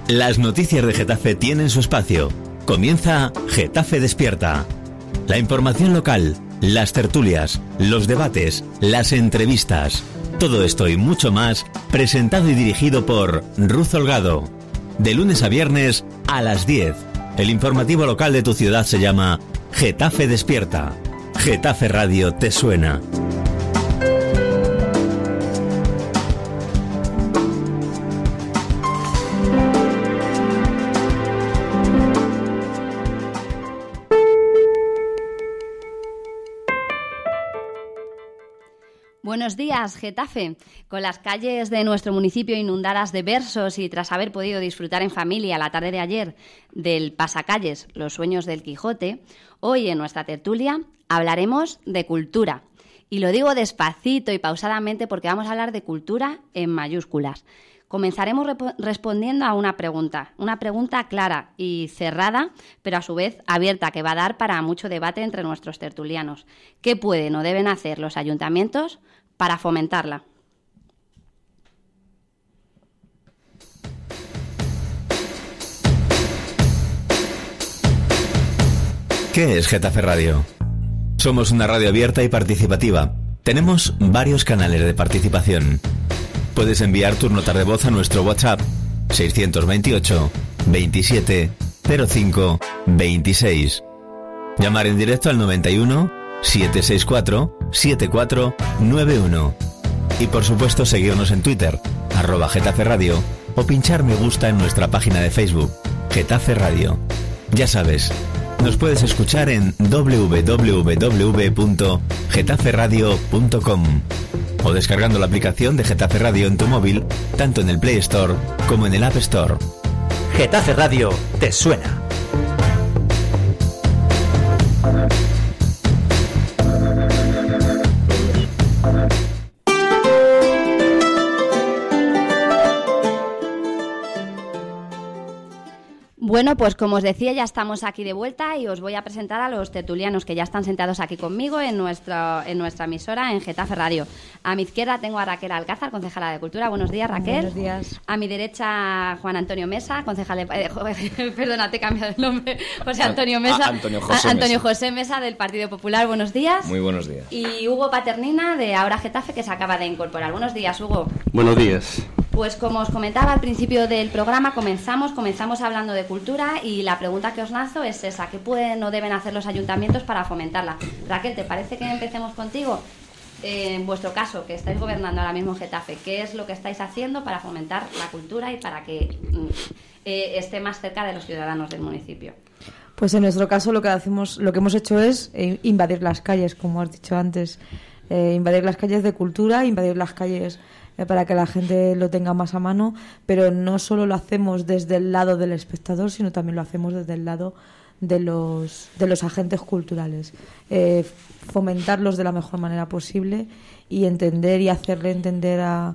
Las noticias de Getafe tienen su espacio. Comienza Getafe Despierta. La información local, las tertulias, los debates, las entrevistas. Todo esto y mucho más, presentado y dirigido por Ruth Holgado. De lunes a viernes a las 10. El informativo local de tu ciudad se llama Getafe Despierta. Getafe Radio te suena. Buenos días, Getafe. Con las calles de nuestro municipio inundadas de versos y tras haber podido disfrutar en familia la tarde de ayer del pasacalles Los sueños del Quijote, hoy en nuestra tertulia hablaremos de cultura. Y lo digo despacito y pausadamente porque vamos a hablar de cultura en mayúsculas. Comenzaremos respondiendo a una pregunta clara y cerrada, pero a su vez abierta, que va a dar para mucho debate entre nuestros tertulianos. ¿Qué pueden o deben hacer los ayuntamientos para fomentarla? ¿Qué es Getafe Radio? Somos una radio abierta y participativa. Tenemos varios canales de participación. Puedes enviar tus notas de voz a nuestro WhatsApp 628 27 05 26. Llamar en directo al 91 764 7491. Y por supuesto seguirnos en Twitter, @Getafe Radio, o pinchar me gusta en nuestra página de Facebook, Getafe Radio. Ya sabes, nos puedes escuchar en www.getaferadio.com o descargando la aplicación de Getafe Radio en tu móvil, tanto en el Play Store como en el App Store. Getafe Radio te suena. Bueno, pues como os decía, ya estamos aquí de vuelta y os voy a presentar a los tertulianos que ya están sentados aquí conmigo en nuestra emisora en Getafe Radio. A mi izquierda tengo a Raquel Alcázar, concejala de Cultura. Buenos días, Raquel. Buenos días. A mi derecha, Juan Antonio Mesa, concejal de... perdona, te he cambiado el nombre. José Antonio Mesa. Antonio José Mesa, del Partido Popular. Buenos días. Muy buenos días. Y Hugo Paternina, de Ahora Getafe, que se acaba de incorporar. Buenos días, Hugo. Buenos días. Pues como os comentaba al principio del programa, comenzamos hablando de cultura y la pregunta que os lanzo es esa: ¿qué pueden o deben hacer los ayuntamientos para fomentarla? Raquel, ¿te parece que empecemos contigo? En vuestro caso, que estáis gobernando ahora mismo en Getafe, ¿qué es lo que estáis haciendo para fomentar la cultura y para que esté más cerca de los ciudadanos del municipio? Pues en nuestro caso lo que hemos hecho es invadir las calles, como has dicho antes, invadir las calles de cultura, invadir las calles para que la gente lo tenga más a mano, pero no solo lo hacemos desde el lado del espectador, sino también lo hacemos desde el lado de los agentes culturales. Fomentarlos de la mejor manera posible y entender y hacerle entender a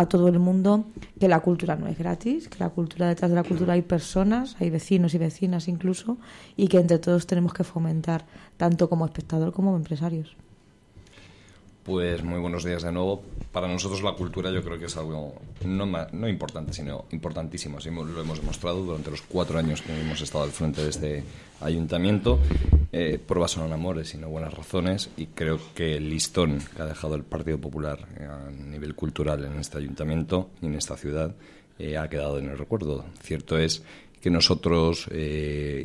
todo el mundo que la cultura no es gratis, que la cultura, detrás de la cultura hay personas, hay vecinos y vecinas incluso, y que entre todos tenemos que fomentar, tanto como espectador como empresarios. Pues muy buenos días de nuevo. Para nosotros la cultura yo creo que es algo no importante, sino importantísimo. Así lo hemos demostrado durante los 4 años que hemos estado al frente de este ayuntamiento. Pruebas son amores y no buenas razones, y creo que el listón que ha dejado el Partido Popular a nivel cultural en este ayuntamiento y en esta ciudad ha quedado en el recuerdo. Cierto es que nosotros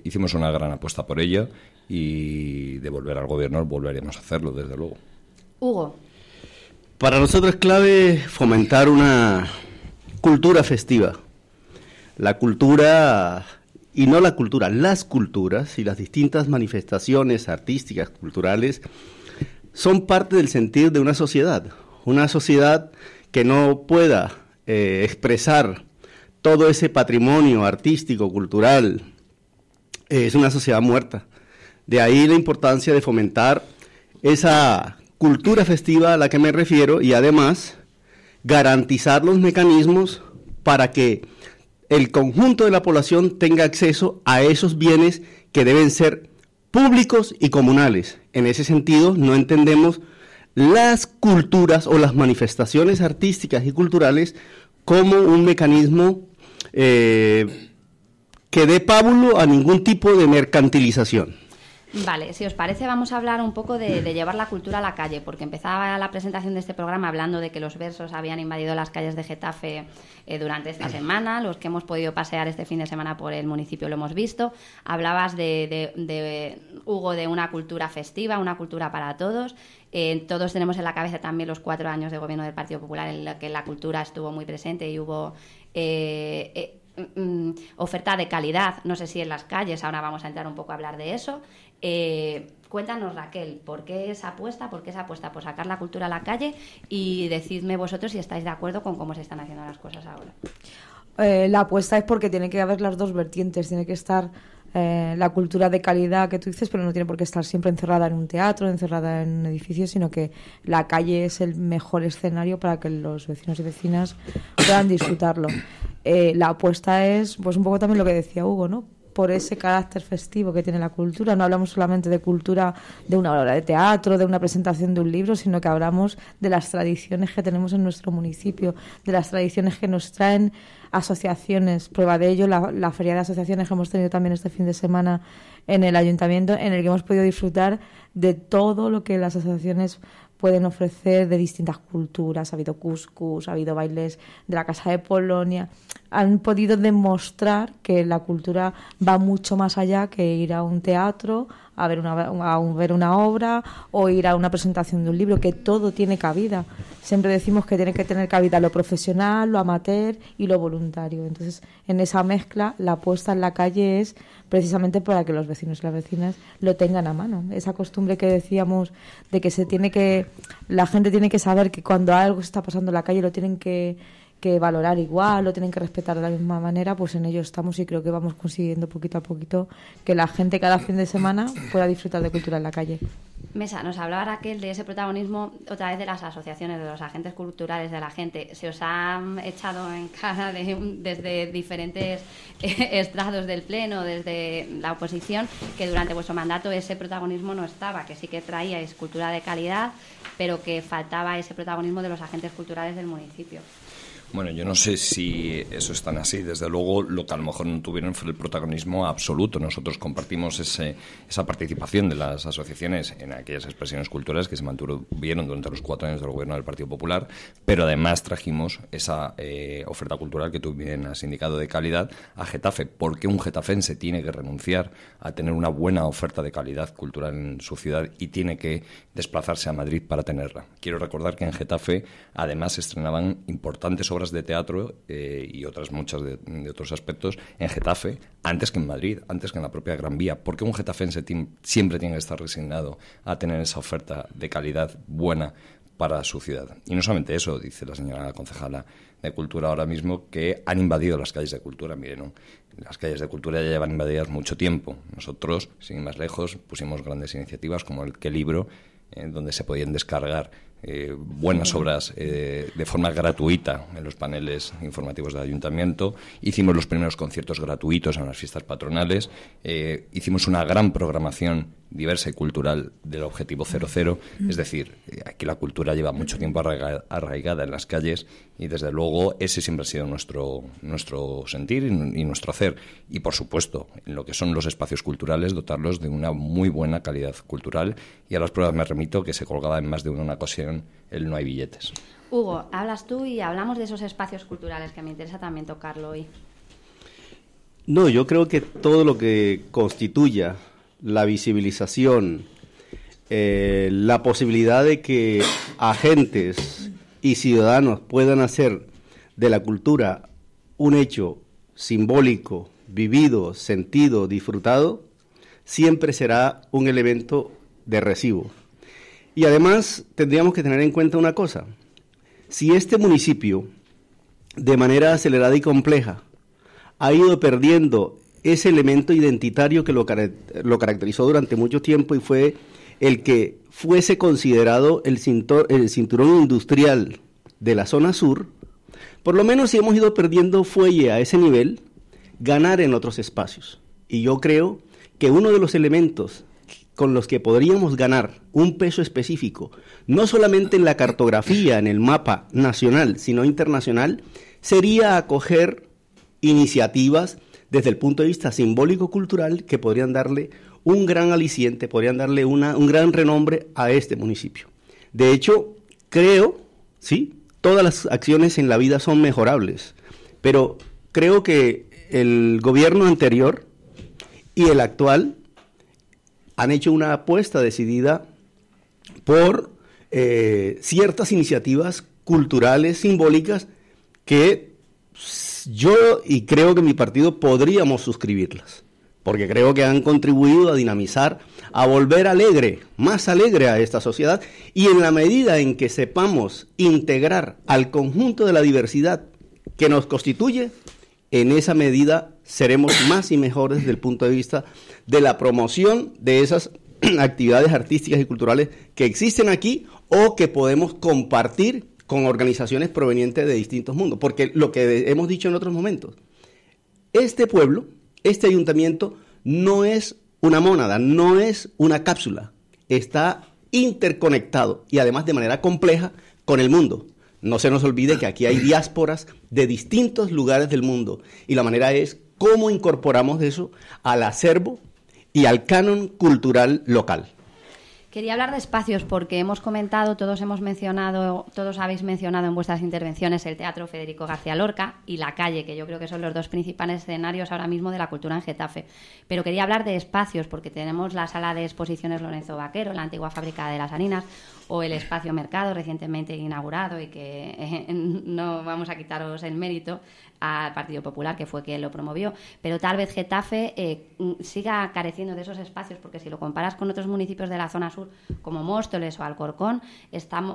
hicimos una gran apuesta por ello, y de volver al gobierno volveremos a hacerlo, desde luego. Hugo. Para nosotros es clave fomentar una cultura festiva. La cultura, y no la cultura, las culturas y las distintas manifestaciones artísticas, culturales, son parte del sentir de una sociedad. Una sociedad que no pueda expresar todo ese patrimonio artístico, cultural, es una sociedad muerta. De ahí la importancia de fomentar esa cultura festiva a la que me refiero, y además garantizar los mecanismos para que el conjunto de la población tenga acceso a esos bienes que deben ser públicos y comunales. En ese sentido, no entendemos las culturas o las manifestaciones artísticas y culturales como un mecanismo que dé pábulo a ningún tipo de mercantilización. Vale, si os parece vamos a hablar un poco de llevar la cultura a la calle, porque empezaba la presentación de este programa hablando de que los versos habían invadido las calles de Getafe durante esta semana, los que hemos podido pasear este fin de semana por el municipio lo hemos visto. Hablabas de Hugo, de una cultura festiva, una cultura para todos. Todos tenemos en la cabeza también los 4 años de gobierno del Partido Popular en los que la cultura estuvo muy presente y hubo oferta de calidad, no sé si en las calles, ahora vamos a entrar un poco a hablar de eso. Cuéntanos, Raquel, ¿por qué esa apuesta por sacar la cultura a la calle? Y decidme vosotros si estáis de acuerdo con cómo se están haciendo las cosas ahora. La apuesta es porque tiene que haber las dos vertientes, tiene que estar la cultura de calidad que tú dices, pero no tiene por qué estar siempre encerrada en un teatro, encerrada en un edificio, sino que la calle es el mejor escenario para que los vecinos y vecinas puedan disfrutarlo. La apuesta es, pues un poco también lo que decía Hugo, ¿no? Por ese carácter festivo que tiene la cultura. No hablamos solamente de cultura de una obra de teatro, de una presentación de un libro, sino que hablamos de las tradiciones que tenemos en nuestro municipio, de las tradiciones que nos traen asociaciones. Prueba de ello, la feria de asociaciones que hemos tenido también este fin de semana en el ayuntamiento, en el que hemos podido disfrutar de todo lo que las asociaciones pueden ofrecer de distintas culturas. Ha habido cuscús, ha habido bailes de la Casa de Polonia. Han podido demostrar que la cultura va mucho más allá que ir a un teatro, a ver una obra o ir a una presentación de un libro, que todo tiene cabida. Siempre decimos que tiene que tener cabida lo profesional, lo amateur y lo voluntario. Entonces, en esa mezcla, la puesta en la calle es precisamente para que los vecinos y las vecinas lo tengan a mano. Esa costumbre que decíamos de que la gente tiene que saber que cuando algo se está pasando en la calle lo tienen que valorar igual, lo tienen que respetar de la misma manera, pues en ello estamos y creo que vamos consiguiendo poquito a poquito que la gente cada fin de semana pueda disfrutar de cultura en la calle. Mesa, nos hablaba Raquel de ese protagonismo otra vez de las asociaciones, de los agentes culturales de la gente. Se os ha echado en cara desde diferentes estrados del Pleno, desde la oposición, que durante vuestro mandato ese protagonismo no estaba, que sí que traíais cultura de calidad, pero que faltaba ese protagonismo de los agentes culturales del municipio. Bueno, yo no sé si eso es tan así. Desde luego, lo que a lo mejor no tuvieron fue el protagonismo absoluto. Nosotros compartimos esa participación de las asociaciones en aquellas expresiones culturales que se mantuvieron durante los 4 años del gobierno del Partido Popular, pero además trajimos esa oferta cultural que tú bien has indicado de calidad a Getafe. ¿Por qué un getafense tiene que renunciar a tener una buena oferta de calidad cultural en su ciudad y tiene que desplazarse a Madrid para tenerla? Quiero recordar que en Getafe además se estrenaban importantes obras de teatro y otras muchas de otros aspectos en Getafe antes que en Madrid, antes que en la propia Gran Vía. ¿Por qué un getafense siempre tiene que estar resignado a tener esa oferta de calidad buena para su ciudad? Y no solamente eso, dice la señora concejala de Cultura ahora mismo, que han invadido las calles de cultura. Miren, ¿no? Las calles de cultura ya llevan invadidas mucho tiempo. Nosotros, sin ir más lejos, pusimos grandes iniciativas como el Qué Libro, donde se podían descargar buenas obras de forma gratuita en los paneles informativos del ayuntamiento. Hicimos los primeros conciertos gratuitos en las fiestas patronales. Hicimos una gran programación diversa y cultural del Objetivo 00. Es decir, aquí la cultura lleva mucho tiempo arraigada en las calles y desde luego ese siempre ha sido nuestro sentir y nuestro hacer. Y por supuesto, en lo que son los espacios culturales, dotarlos de una muy buena calidad cultural. Y a las pruebas me remito que se colgaba en más de una ocasión el No hay billetes. Hugo, hablas tú y hablamos de esos espacios culturales, que me interesa también tocarlo hoy. No, yo creo que todo lo que constituya la visibilización, la posibilidad de que agentes y ciudadanos puedan hacer de la cultura un hecho simbólico, vivido, sentido, disfrutado, siempre será un elemento de recibo. Y además tendríamos que tener en cuenta una cosa: si este municipio, de manera acelerada y compleja, ha ido perdiendo ese elemento identitario que lo caracterizó durante mucho tiempo y fue el que fuese considerado el cinturón industrial de la zona sur, por lo menos si hemos ido perdiendo fuelle a ese nivel, ganar en otros espacios. Y yo creo que uno de los elementos con los que podríamos ganar un peso específico, no solamente en la cartografía, en el mapa nacional, sino internacional, sería acoger iniciativas desde el punto de vista simbólico-cultural que podrían darle un gran aliciente, podrían darle un gran renombre a este municipio. De hecho, creo, sí, todas las acciones en la vida son mejorables, pero creo que el gobierno anterior y el actual han hecho una apuesta decidida por ciertas iniciativas culturales, simbólicas, que yo y creo que mi partido podríamos suscribirlas, porque creo que han contribuido a dinamizar, a volver alegre, más alegre a esta sociedad, y en la medida en que sepamos integrar al conjunto de la diversidad que nos constituye, en esa medida seremos más y mejores desde el punto de vista de la promoción de esas actividades artísticas y culturales que existen aquí o que podemos compartir con organizaciones provenientes de distintos mundos. Porque lo que hemos dicho en otros momentos, este pueblo, este ayuntamiento, no es una mónada, no es una cápsula, está interconectado y además de manera compleja con el mundo. No se nos olvide que aquí hay diásporas de distintos lugares del mundo y la manera es cómo incorporamos eso al acervo y al canon cultural local. Quería hablar de espacios porque hemos comentado, todos habéis mencionado en vuestras intervenciones el Teatro Federico García Lorca y la calle, que yo creo que son los dos principales escenarios ahora mismo de la cultura en Getafe. Pero quería hablar de espacios porque tenemos la sala de exposiciones Lorenzo Vaquero, la antigua fábrica de las harinas, o el espacio Mercado, recientemente inaugurado y que no vamos a quitaros el mérito al Partido Popular, que fue quien lo promovió, pero tal vez Getafe siga careciendo de esos espacios, porque si lo comparas con otros municipios de la zona sur, como Móstoles o Alcorcón,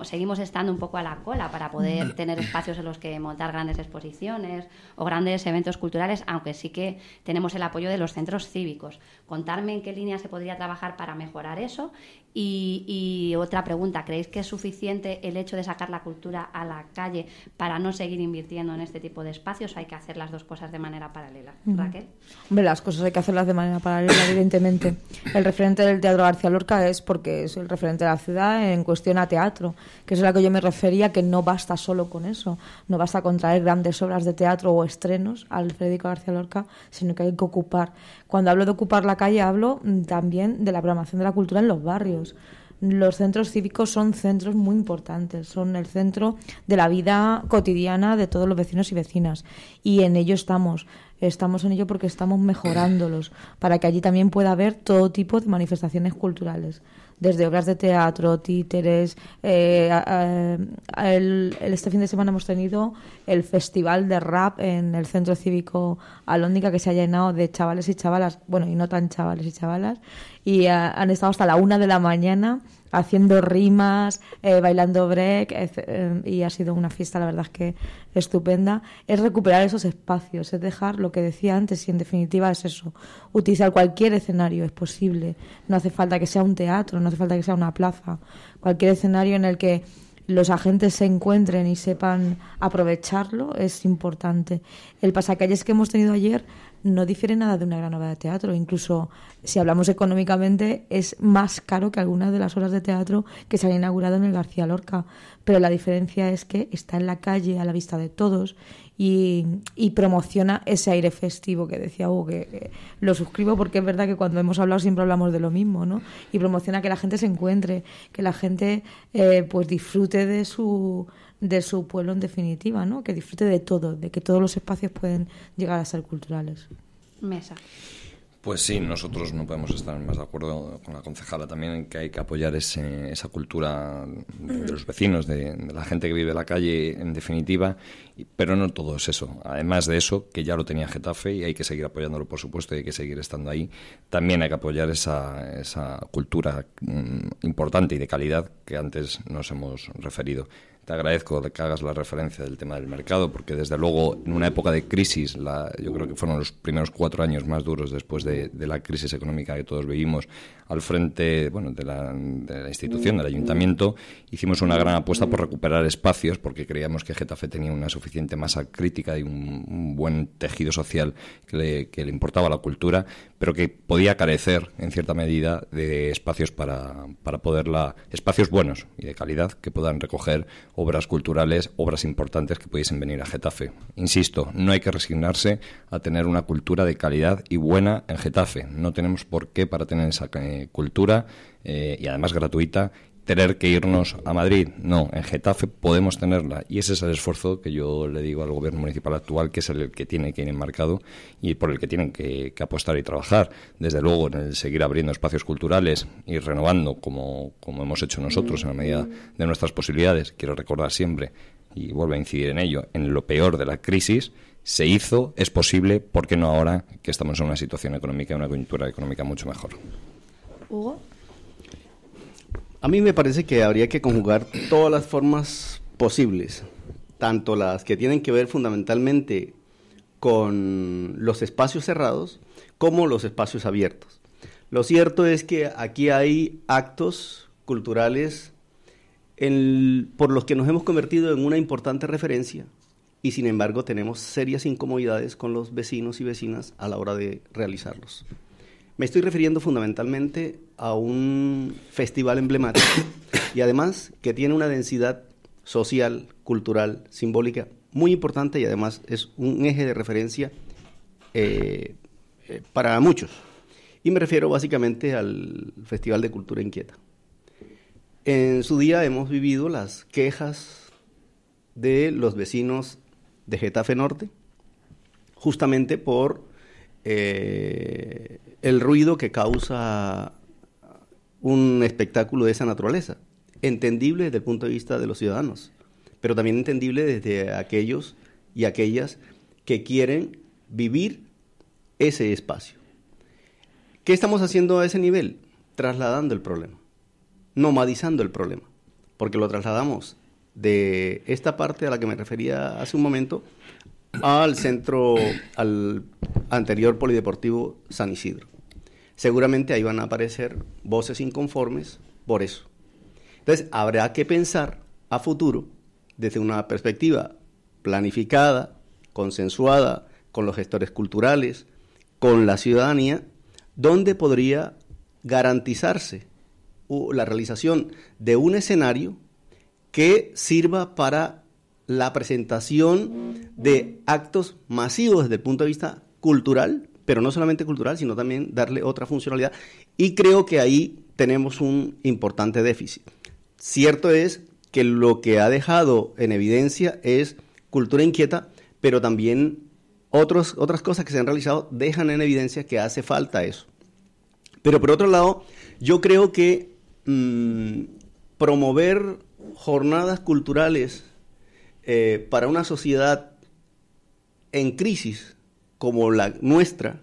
seguimos estando un poco a la cola para poder tener espacios en los que montar grandes exposiciones o grandes eventos culturales, aunque sí que tenemos el apoyo de los centros cívicos. Contarme en qué línea se podría trabajar para mejorar eso. Y otra pregunta, ¿creéis que es suficiente el hecho de sacar la cultura a la calle para no seguir invirtiendo en este tipo de espacios? ¿Hay que hacer las dos cosas de manera paralela? Raquel. Hombre, las cosas hay que hacerlas de manera paralela, evidentemente. El referente del Teatro García Lorca es porque es el referente de la ciudad en cuestión a teatro, que es a lo que yo me refería, que no basta solo con eso, no basta con traer grandes obras de teatro o estrenos al Federico García Lorca, sino que hay que ocupar. Cuando hablo de ocupar la calle, hablo también de la programación de la cultura en los barrios. Los centros cívicos son centros muy importantes, son el centro de la vida cotidiana de todos los vecinos y vecinas, y en ello estamos en ello porque estamos mejorándolos para que allí también pueda haber todo tipo de manifestaciones culturales, desde obras de teatro, títeres. Este fin de semana hemos tenido el festival de rap en el Centro Cívico Alhóndiga, que se ha llenado de chavales y chavalas, bueno, y no tan chavales y chavalas, y han estado hasta la 1 de la mañana haciendo rimas, bailando break, y ha sido una fiesta, la verdad es que estupenda. Es recuperar esos espacios, es dejar lo que decía antes, y en definitiva es eso, utilizar cualquier escenario, es posible, no hace falta que sea un teatro, no hace falta que sea una plaza, cualquier escenario en el que los agentes se encuentren y sepan aprovecharlo es importante. El pasacalles que hemos tenido ayer no difiere nada de una gran obra de teatro, incluso si hablamos económicamente es más caro que algunas de las obras de teatro que se han inaugurado en el García Lorca, pero la diferencia es que está en la calle, a la vista de todos, y promociona ese aire festivo que decía Hugo, que lo suscribo porque es verdad que cuando hemos hablado siempre hablamos de lo mismo, ¿no? Y promociona que la gente se encuentre, que la gente pues disfrute de su pueblo en definitiva, ¿no? Que disfrute de todo, de que todos los espacios pueden llegar a ser culturales. Mesa. Pues sí, nosotros no podemos estar más de acuerdo con la concejala también en que hay que apoyar esa cultura de los vecinos, de la gente que vive en la calle, en definitiva, pero no todo es eso. Además de eso, que ya lo tenía Getafe y hay que seguir apoyándolo, por supuesto, y hay que seguir estando ahí, también hay que apoyar esa cultura importante y de calidad que antes nos hemos referido. Te agradezco que hagas la referencia del tema del mercado, porque desde luego en una época de crisis, yo creo que fueron los primeros 4 años más duros después de la crisis económica que todos vivimos, al frente de la institución, del ayuntamiento, hicimos una gran apuesta por recuperar espacios, porque creíamos que Getafe tenía una suficiente masa crítica y un buen tejido social que le importaba la cultura, pero que podía carecer en cierta medida de espacios para poderla, espacios buenos y de calidad que puedan recoger obras culturales, obras importantes que pudiesen venir a Getafe. Insisto, no hay que resignarse a tener una cultura de calidad y buena en Getafe. No tenemos por qué, para tener esa cultura, y además gratuita, tener que irnos a Madrid. No, en Getafe podemos tenerla, y ese es el esfuerzo que yo le digo al gobierno municipal actual, que es el que tiene que ir enmarcado y por el que tienen que apostar y trabajar. Desde luego, en el seguir abriendo espacios culturales y renovando, como hemos hecho nosotros en la medida de nuestras posibilidades. Quiero recordar siempre, y vuelvo a incidir en ello, en lo peor de la crisis se hizo, es posible, ¿por qué no ahora que estamos en una situación económica, una coyuntura económica mucho mejor? Hugo. A mí me parece que habría que conjugar todas las formas posibles, tanto las que tienen que ver fundamentalmente con los espacios cerrados como los espacios abiertos. Lo cierto es que aquí hay actos culturales por los que nos hemos convertido en una importante referencia y sin embargo tenemos serias incomodidades con los vecinos y vecinas a la hora de realizarlos. Me estoy refiriendo fundamentalmente a un festival emblemático y además que tiene una densidad social, cultural, simbólica muy importante y además es un eje de referencia para muchos. Y me refiero básicamente al Festival de Cultura Inquieta. En su día hemos vivido las quejas de los vecinos de Getafe Norte, justamente por el ruido que causa un espectáculo de esa naturaleza, entendible desde el punto de vista de los ciudadanos, pero también entendible desde aquellos y aquellas que quieren vivir ese espacio. ¿Qué estamos haciendo a ese nivel? Trasladando el problema, nomadizando el problema, porque lo trasladamos de esta parte a la que me refería hace un momento al centro, al anterior polideportivo San Isidro. Seguramente ahí van a aparecer voces inconformes por eso. Entonces, habrá que pensar a futuro, desde una perspectiva planificada, consensuada, con los gestores culturales, con la ciudadanía, dónde podría garantizarse la realización de un escenario que sirva para la presentación de actos masivos desde el punto de vista cultural, pero no solamente cultural, sino también darle otra funcionalidad. Y creo que ahí tenemos un importante déficit. Cierto es que lo que ha dejado en evidencia es cultura inquieta, pero también otras cosas que se han realizado dejan en evidencia que hace falta eso. Pero por otro lado, yo creo que promover jornadas culturales para una sociedad en crisis como la nuestra,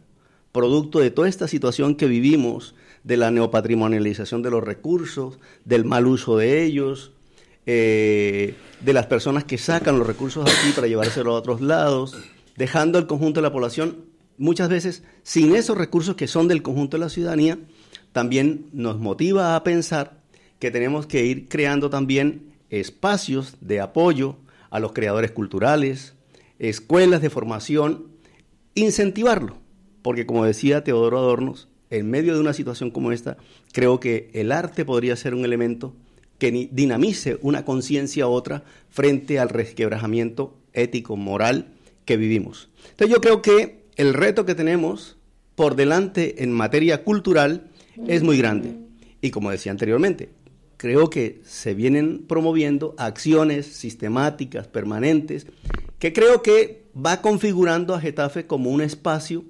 producto de toda esta situación que vivimos, de la neopatrimonialización de los recursos, del mal uso de ellos, de las personas que sacan los recursos aquí para llevárselos a otros lados, dejando al conjunto de la población muchas veces sin esos recursos que son del conjunto de la ciudadanía, también nos motiva a pensar que tenemos que ir creando también espacios de apoyo a los creadores culturales, escuelas de formación, incentivarlo, porque como decía Teodoro Adorno, en medio de una situación como esta, creo que el arte podría ser un elemento que dinamice una conciencia u otra frente al resquebrajamiento ético, moral que vivimos. Entonces yo creo que el reto que tenemos por delante en materia cultural es muy grande. Y como decía anteriormente, creo que se vienen promoviendo acciones sistemáticas, permanentes, que creo que va configurando a Getafe como un espacio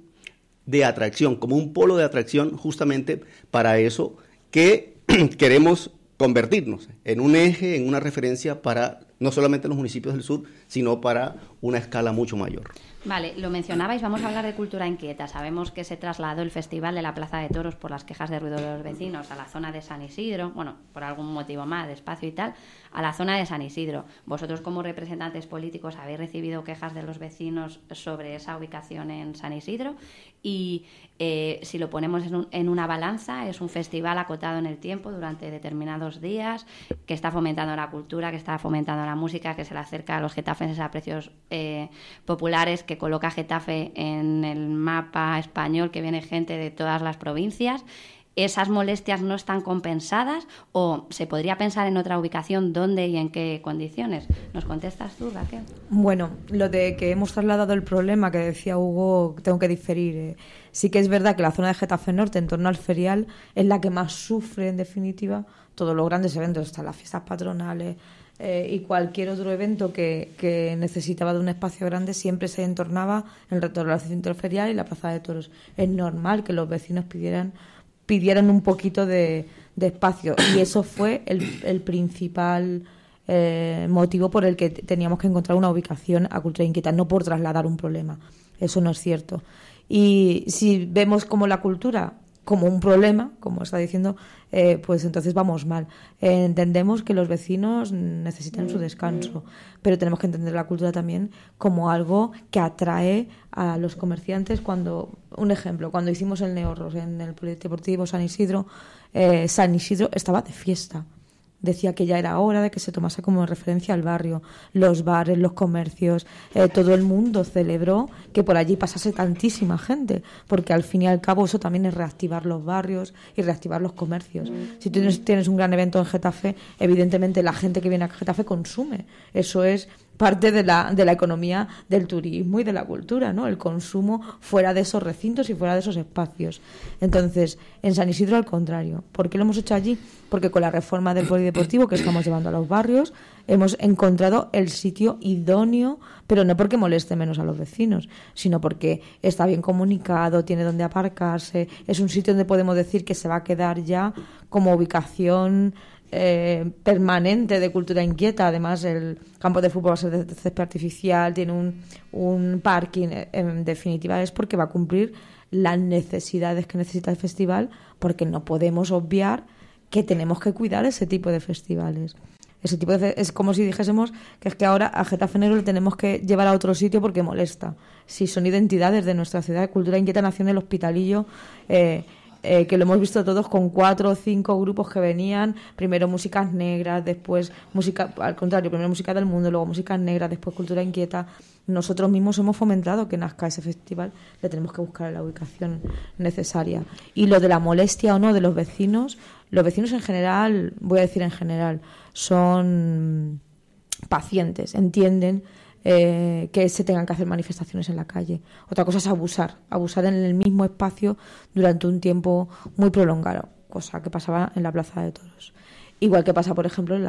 de atracción, como un polo de atracción justamente para eso que queremos convertirnos en un eje, en una referencia para no solamente los municipios del sur, sino para una escala mucho mayor. Vale, lo mencionabais, vamos a hablar de cultura inquieta. Sabemos que se trasladó el Festival de la Plaza de Toros por las quejas de ruido de los vecinos a la zona de San Isidro, bueno, por algún motivo más, de espacio y tal, a la zona de San Isidro. Vosotros como representantes políticos habéis recibido quejas de los vecinos sobre esa ubicación en San Isidro y si lo ponemos en una balanza, es un festival acotado en el tiempo durante determinados días, que está fomentando la cultura, que está fomentando la música, que se le acerca a los getafenses a precios populares, que coloca Getafe en el mapa español, que viene gente de todas las provincias. ¿esas molestias no están compensadas o se podría pensar en otra ubicación? ¿Dónde y en qué condiciones? ¿Nos contestas tú, Raquel? Bueno, lo de que hemos trasladado el problema que decía Hugo, tengo que diferir. Sí que es verdad que la zona de Getafe Norte, en torno al ferial, es la que más sufre, en definitiva, todos los grandes eventos, hasta las fiestas patronales y cualquier otro evento que necesitaba de un espacio grande, siempre se entornaba en el recinto ferial y la plaza de toros. Es normal que los vecinos pidieran un poquito de espacio, y eso fue el principal motivo por el que teníamos que encontrar una ubicación a Cultura Inquieta, no por trasladar un problema. Eso no es cierto. Y si vemos como la cultura como un problema, como está diciendo, pues entonces vamos mal. Entendemos que los vecinos necesitan su descanso, pero tenemos que entender la cultura también como algo que atrae a los comerciantes. Un ejemplo, cuando hicimos el Neorros en el Polideportivo San Isidro estaba de fiesta. Decía que ya era hora de que se tomase como referencia al barrio, los bares, los comercios, todo el mundo celebró que por allí pasase tantísima gente, porque al fin y al cabo eso también es reactivar los barrios y reactivar los comercios. Si tienes un gran evento en Getafe, evidentemente la gente que viene a Getafe consume. Eso es parte de la economía del turismo y de la cultura, ¿no? El consumo fuera de esos recintos y fuera de esos espacios. Entonces, en San Isidro al contrario. ¿Por qué lo hemos hecho allí? Porque con la reforma del polideportivo que estamos llevando a los barrios hemos encontrado el sitio idóneo, pero no porque moleste menos a los vecinos, sino porque está bien comunicado, tiene donde aparcarse, es un sitio donde podemos decir que se va a quedar ya como ubicación permanente de Cultura Inquieta. Además, el campo de fútbol va a ser de césped artificial, tiene un parking. En definitiva, es porque va a cumplir las necesidades que necesita el festival, porque no podemos obviar que tenemos que cuidar ese tipo de festivales. Es como si dijésemos que es que ahora a Getafe Negro le tenemos que llevar a otro sitio porque molesta. Si son identidades de nuestra ciudad. Cultura Inquieta nació en el Hospitalillo, que lo hemos visto todos con 4 o 5 grupos que venían, primero músicas negras, después música, al contrario, primero música del mundo, luego músicas negras, después Cultura Inquieta. Nosotros mismos hemos fomentado que nazca ese festival, le tenemos que buscar la ubicación necesaria. Y lo de la molestia o no de los vecinos en general, voy a decir en general, son pacientes, entienden que se tengan que hacer manifestaciones en la calle. Otra cosa es abusar en el mismo espacio durante un tiempo muy prolongado, cosa que pasaba en la Plaza de Toros. Igual que pasa, por ejemplo, en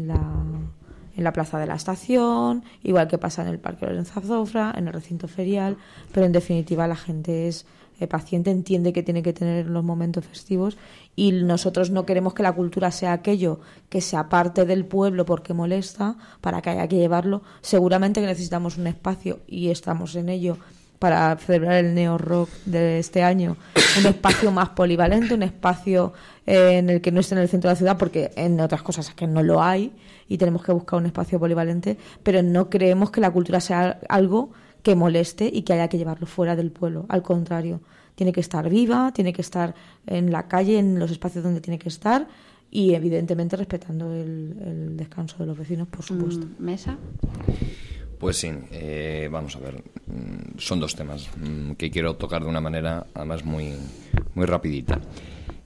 la Plaza de la Estación, igual que pasa en el Parque Lorenzo Azofra, en el recinto ferial, pero en definitiva la gente es paciente, entiende que tiene que tener los momentos festivos, y nosotros no queremos que la cultura sea aquello que se aparte del pueblo porque molesta, para que haya que llevarlo. Seguramente que necesitamos un espacio, y estamos en ello para celebrar el Neo Rock de este año, un espacio más polivalente, un espacio en el que no esté en el centro de la ciudad, porque en otras cosas es que no lo hay y tenemos que buscar un espacio polivalente, pero no creemos que la cultura sea algo que moleste y que haya que llevarlo fuera del pueblo. Al contrario, tiene que estar viva, tiene que estar en la calle, en los espacios donde tiene que estar, y evidentemente respetando el descanso de los vecinos, por supuesto. ¿Mesa? Pues sí, vamos a ver, son dos temas que quiero tocar de una manera además muy rapidita.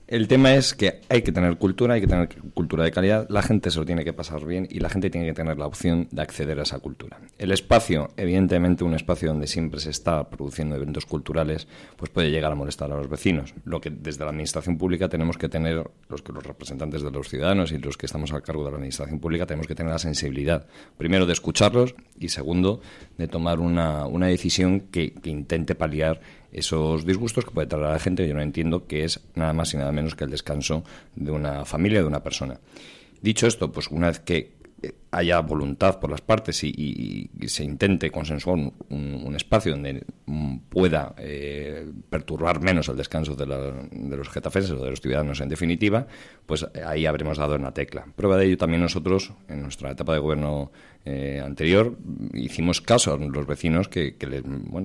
El tema es que hay que tener cultura de calidad, la gente se lo tiene que pasar bien y la gente tiene que tener la opción de acceder a esa cultura. El espacio, evidentemente un espacio donde siempre se está produciendo eventos culturales, pues puede llegar a molestar a los vecinos. Lo que desde la administración pública tenemos que tener, los representantes de los ciudadanos y los que estamos a cargo de la administración pública, tenemos que tener la sensibilidad, primero de escucharlos y segundo de tomar una decisión que intente paliar esos disgustos que puede traer a la gente. Yo no entiendo que es nada más y nada menos que el descanso de una familia, de una persona. Dicho esto, pues una vez que haya voluntad por las partes y se intente consensuar un espacio donde pueda perturbar menos el descanso de los getafeses o de los ciudadanos en definitiva, pues ahí habremos dado en la tecla. Prueba de ello también nosotros, en nuestra etapa de gobierno anterior, hicimos caso a los vecinos que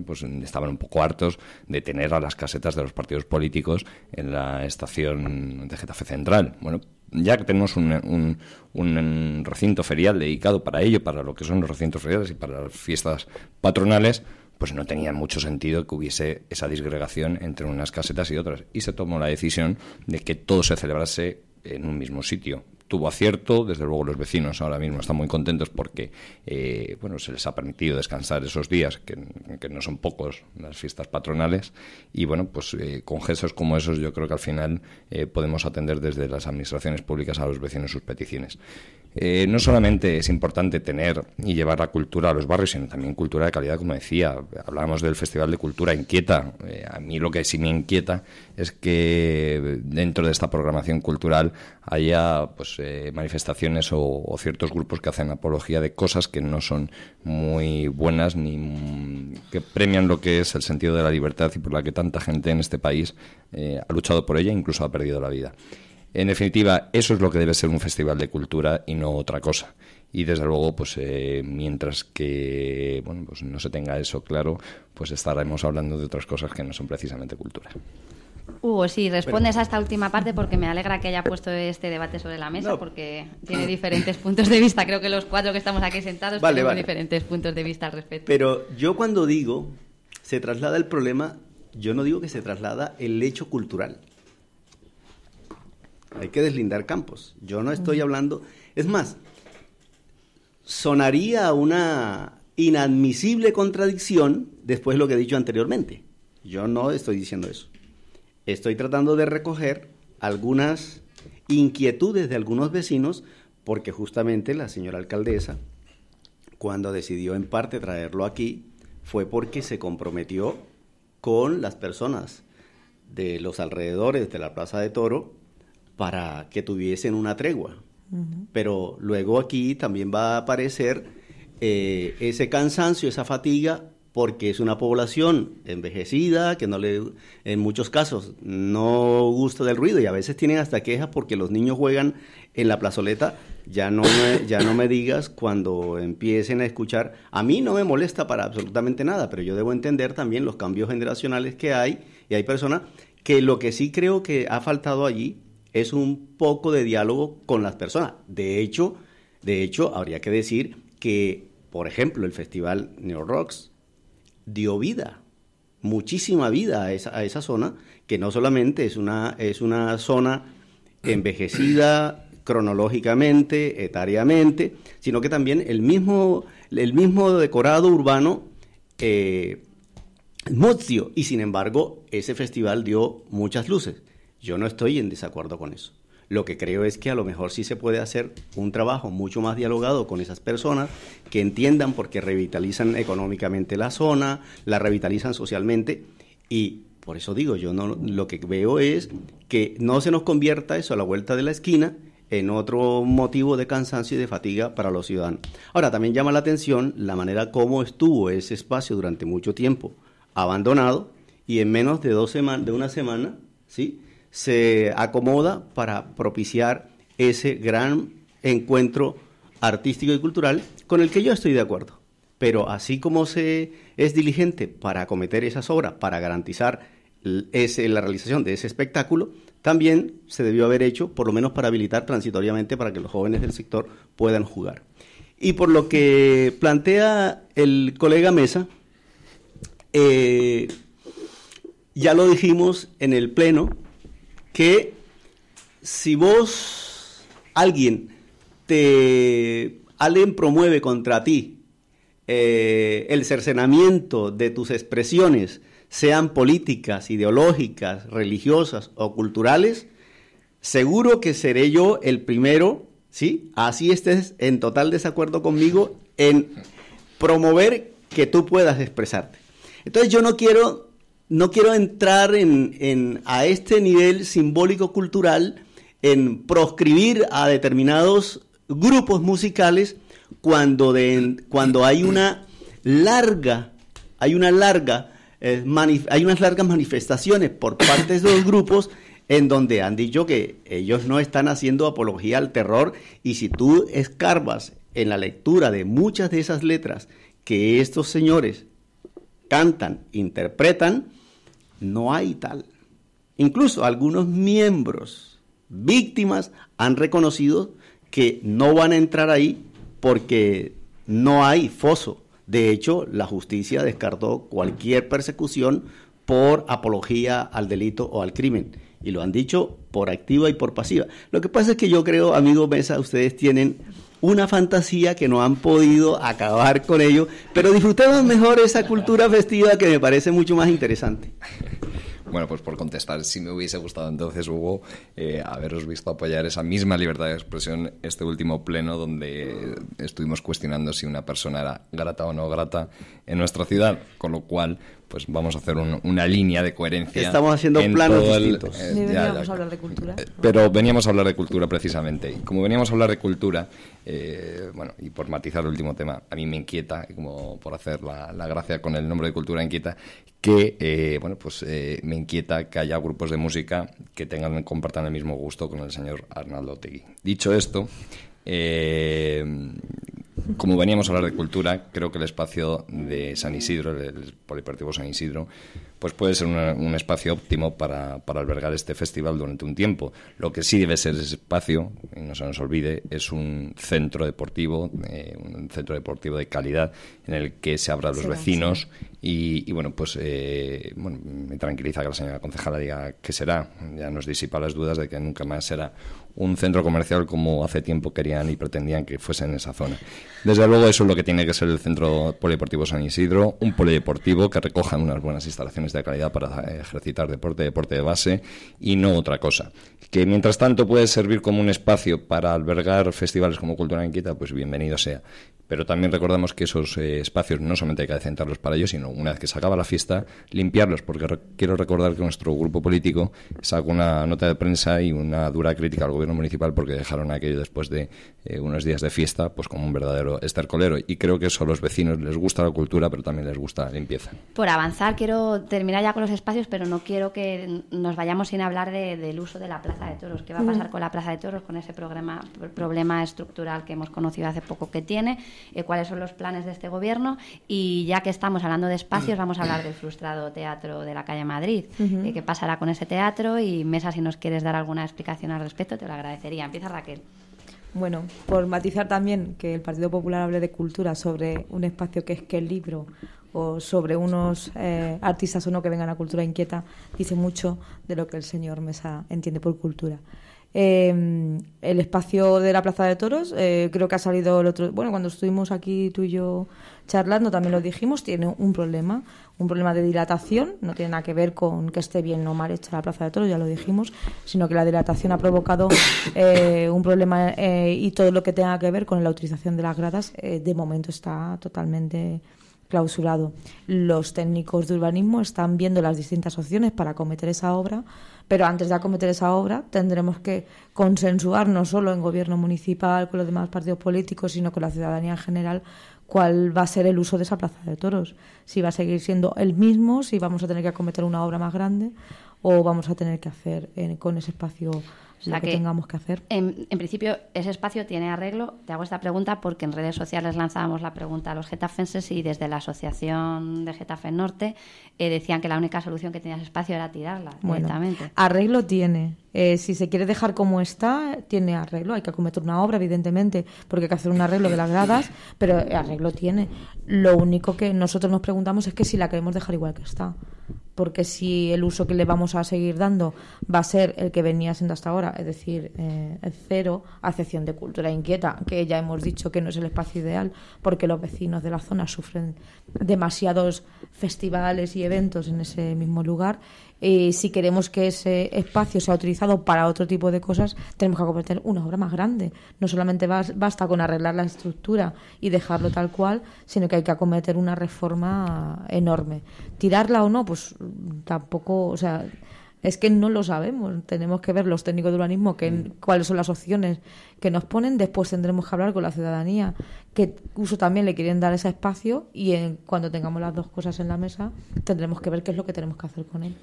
pues estaban un poco hartos de tener a las casetas de los partidos políticos en la estación de Getafe Central. Bueno, ya que tenemos un recinto ferial dedicado para ello, para lo que son los recintos feriales y para las fiestas patronales, pues no tenía mucho sentido que hubiese esa disgregación entre unas casetas y otras. Y se tomó la decisión de que todo se celebrase en un mismo sitio. Tuvo acierto, desde luego los vecinos ahora mismo están muy contentos porque se les ha permitido descansar esos días, que no son pocos, las fiestas patronales, y con gestos como esos yo creo que al final podemos atender desde las administraciones públicas a los vecinos sus peticiones. No solamente es importante tener y llevar la cultura a los barrios, sino también cultura de calidad, como decía. Hablábamos del Festival de Cultura Inquieta. A mí lo que sí me inquieta es que dentro de esta programación cultural haya manifestaciones o ciertos grupos que hacen apología de cosas que no son muy buenas ni que premian lo que es el sentido de la libertad y por la que tanta gente en este país ha luchado por ella e incluso ha perdido la vida. En definitiva, eso es lo que debe ser un festival de cultura y no otra cosa. Y desde luego, mientras que no se tenga eso claro, pues estaremos hablando de otras cosas que no son precisamente cultura. Hugo, sí, respondes a esta última parte porque me alegra que haya puesto este debate sobre la mesa, porque tiene diferentes puntos de vista. Creo que los 4 que estamos aquí sentados tenemos diferentes puntos de vista al respecto. Pero yo cuando digo se traslada el problema, yo no digo que se traslada el hecho cultural. Hay que deslindar campos. Yo no estoy hablando... Es más, sonaría una inadmisible contradicción después de lo que he dicho anteriormente. Yo no estoy diciendo eso. Estoy tratando de recoger algunas inquietudes de algunos vecinos, porque justamente la señora alcaldesa, cuando decidió en parte traerlo aquí, fue porque se comprometió con las personas de los alrededores de la Plaza de Toro para que tuviesen una tregua. Uh-huh. Pero luego aquí también va a aparecer ese cansancio, esa fatiga, porque es una población envejecida, que en muchos casos no gusta del ruido, y a veces tienen hasta quejas porque los niños juegan en la plazoleta. Ya no me digas cuando empiecen a escuchar. A mí no me molesta para absolutamente nada, pero yo debo entender también los cambios generacionales que hay, y hay personas que lo que sí creo que ha faltado allí es un poco de diálogo con las personas. De hecho, habría que decir que, por ejemplo, el Festival Neo Rocks dio vida, muchísima vida a esa zona, que no solamente es una zona envejecida cronológicamente, etariamente, sino que también el mismo decorado urbano muzio, y sin embargo ese festival dio muchas luces. Yo no estoy en desacuerdo con eso. Lo que creo es que a lo mejor sí se puede hacer un trabajo mucho más dialogado con esas personas que entiendan, porque revitalizan económicamente la zona, la revitalizan socialmente, y por eso digo, lo que veo es que no se nos convierta eso a la vuelta de la esquina en otro motivo de cansancio y de fatiga para los ciudadanos. Ahora, también llama la atención la manera como estuvo ese espacio durante mucho tiempo abandonado, y en menos de una semana, ¿sí?, se acomoda para propiciar ese gran encuentro artístico y cultural con el que yo estoy de acuerdo. Pero así como se es diligente para acometer esas obras, para garantizar la realización de ese espectáculo, también se debió haber hecho, por lo menos para habilitar transitoriamente para que los jóvenes del sector puedan jugar. Y por lo que plantea el colega Mesa, ya lo dijimos en el Pleno, que si alguien promueve contra ti el cercenamiento de tus expresiones, sean políticas, ideológicas, religiosas o culturales, seguro que seré yo el primero, ¿sí?, así estés en total desacuerdo conmigo, en promover que tú puedas expresarte. Entonces yo no quiero entrar a este nivel simbólico cultural, en proscribir a determinados grupos musicales cuando hay unas largas manifestaciones por parte de los grupos en donde han dicho que ellos no están haciendo apología al terror, y si tú escarbas en la lectura de muchas de esas letras que estos señores cantan, interpretan, no hay tal. Incluso algunos miembros, víctimas, han reconocido que no van a entrar ahí porque no hay foso De hecho, la justicia descartó cualquier persecución por apología al delito o al crimen. Y lo han dicho por activa y por pasiva. Lo que pasa es que yo creo, amigo Mesa, ustedes tienen una fantasía que no han podido acabar con ello, pero disfrutemos mejor esa cultura festiva que me parece mucho más interesante. Bueno, pues por contestar, si me hubiese gustado entonces, Hugo, haberos visto apoyar esa misma libertad de expresión este último pleno donde estuvimos cuestionando si una persona era grata o no grata en nuestra ciudad, con lo cual pues vamos a hacer una línea de coherencia. Estamos haciendo planos distintos. Veníamos a hablar de cultura. Pero veníamos a hablar de cultura precisamente. Y como veníamos a hablar de cultura, bueno, y por matizar el último tema, a mí me inquieta, como por hacer la gracia con el nombre de cultura inquieta, que, bueno, pues me inquieta que haya grupos de música que compartan el mismo gusto con el señor Arnaldo Otegi. Dicho esto, como veníamos a hablar de cultura, creo que el espacio de San Isidro, el Polideportivo San Isidro, pues puede ser un espacio óptimo para albergar este festival durante un tiempo. Lo que sí debe ser ese espacio, y no se nos olvide, es un centro deportivo de calidad en el que se abra a los vecinos y bueno, pues bueno, me tranquiliza que la señora concejala diga que será. Ya nos disipa las dudas de que nunca más será un centro comercial como hace tiempo querían y pretendían que fuese en esa zona. Desde luego eso es lo que tiene que ser el Centro Polideportivo San Isidro, un polideportivo que recoja unas buenas instalaciones de calidad para ejercitar deporte de base y no otra cosa. Que mientras tanto puede servir como un espacio para albergar festivales como Cultura Inquieta, pues bienvenido sea. Pero también recordamos que esos espacios no solamente hay que decentarlos para ellos, sino una vez que se acaba la fiesta, limpiarlos, porque quiero recordar que nuestro grupo político sacó una nota de prensa y una dura crítica al gobierno municipal porque dejaron aquello después de unos días de fiesta pues como un verdadero estercolero. Y creo que eso a los vecinos les gusta la cultura, pero también les gusta la limpieza. Por avanzar, quiero terminar ya con los espacios, pero no quiero que nos vayamos sin hablar del uso de la Plaza de Toros. ¿Qué va a pasar con la Plaza de Toros, con ese problema estructural que hemos conocido hace poco que tiene? ¿Cuáles son los planes de este gobierno? Y ya que estamos hablando de espacios, vamos a hablar del frustrado Teatro de la Calle Madrid. ¿Qué pasará con ese teatro? Y Mesa, si nos quieres dar alguna explicación al respecto, te lo agradecería. Empieza Raquel. Bueno, por matizar también que el Partido Popular hable de cultura sobre un espacio que es que el libro o sobre unos artistas o no que vengan a Cultura Inquieta, dice mucho de lo que el señor Mesa entiende por cultura. El espacio de la Plaza de Toros, creo que ha salido el otro... Bueno, cuando estuvimos aquí tú y yo charlando también lo dijimos, tiene un problema de dilatación, no tiene nada que ver con que esté bien o mal hecha la Plaza de Toros, ya lo dijimos, sino que la dilatación ha provocado un problema y todo lo que tenga que ver con la utilización de las gradas, de momento está totalmente clausurado. Los técnicos de urbanismo están viendo las distintas opciones para acometer esa obra, pero antes de acometer esa obra tendremos que consensuar no solo en gobierno municipal con los demás partidos políticos, sino con la ciudadanía en general, cuál va a ser el uso de esa Plaza de Toros. Si va a seguir siendo el mismo, si vamos a tener que acometer una obra más grande o vamos a tener que hacer con ese espacio lo que tengamos que hacer. En principio, ese espacio tiene arreglo. Te hago esta pregunta porque en redes sociales lanzábamos la pregunta a los getafenses y desde la Asociación de Getafe Norte decían que la única solución que tenía ese espacio era tirarla directamente. Arreglo tiene. Si se quiere dejar como está, tiene arreglo. Hay que acometer una obra, evidentemente, porque hay que hacer un arreglo de las gradas, pero arreglo tiene. Lo único que nosotros nos preguntamos es que si la queremos dejar igual que está. Porque si el uso que le vamos a seguir dando va a ser el que venía siendo hasta ahora, es decir, el cero, a excepción de Cultura Inquieta, que ya hemos dicho que no es el espacio ideal, porque los vecinos de la zona sufren demasiados festivales y eventos en ese mismo lugar. Si queremos que ese espacio sea utilizado para otro tipo de cosas, tenemos que acometer una obra más grande. No solamente basta con arreglar la estructura y dejarlo tal cual, sino que hay que acometer una reforma enorme. ¿Tirarla o no? Pues tampoco, o sea, es que no lo sabemos. Tenemos que ver los técnicos de urbanismo cuáles son las opciones que nos ponen. Después tendremos que hablar con la ciudadanía qué uso también le quieren dar a ese espacio y cuando tengamos las dos cosas en la mesa tendremos que ver qué es lo que tenemos que hacer con él.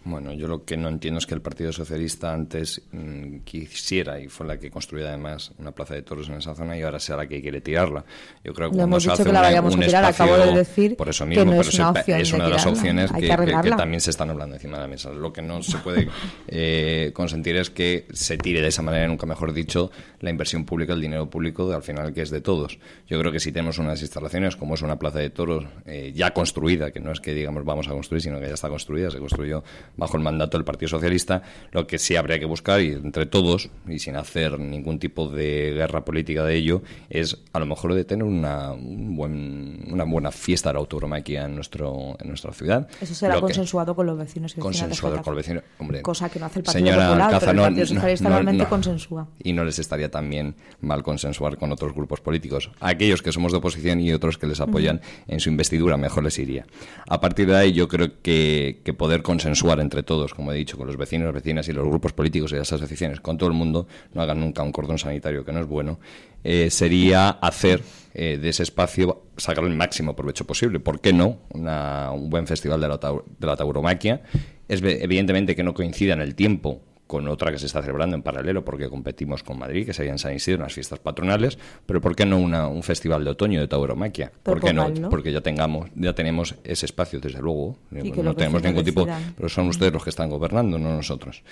Bueno, yo lo que no entiendo es que el Partido Socialista antes quisiera, y fue la que construyó además una plaza de toros en esa zona, y ahora sea la que quiere tirarla. Yo creo que no cuando hemos se dicho hace que la vayamos a tirar, espacio, acabo de decir por eso mismo, que no pero es una opción es una de las opciones hay que arreglarla. también se están hablando encima de la mesa. Lo que no se puede consentir es que se tire de esa manera, nunca mejor dicho, la inversión pública, el dinero público, al final que es de todos. Yo creo que si tenemos unas instalaciones como es una plaza de toros ya construida, que no es que digamos vamos a construir, sino que ya está construida, se construyó bajo el mandato del Partido Socialista, lo que sí habría que buscar, y entre todos, y sin hacer ningún tipo de guerra política de ello, es a lo mejor de tener una buena fiesta de la tauromaquia en nuestra ciudad. Eso será consensuado con los vecinos y vecinas. Consensuado con los vecinos, hombre. Cosa que no hace el Partido Señora Popular, Alcázar, pero el Partido Socialista normalmente consensúa. Y no les estaría también mal consensuar con otros grupos políticos. A aquellos que somos de oposición y otros que les apoyan en su investidura, mejor les iría. A partir de ahí, yo creo que poder consensuar entre todos, como he dicho, con los vecinos, vecinas y los grupos políticos y las asociaciones, con todo el mundo, no hagan nunca un cordón sanitario, que no es bueno, sería hacer de ese espacio, sacar el máximo provecho posible. ¿Por qué no? Un buen festival de la tauromaquia. Es evidentemente que no coincida en el tiempo con otra que se está celebrando en paralelo, porque competimos con Madrid, que sería en San Isidro, en las fiestas patronales, pero ¿por qué no un festival de otoño de tauromaquia? ¿Por qué no? Porque ya tenemos ese espacio, desde luego, no tenemos ningún tipo, pero son ustedes los que están gobernando, no nosotros.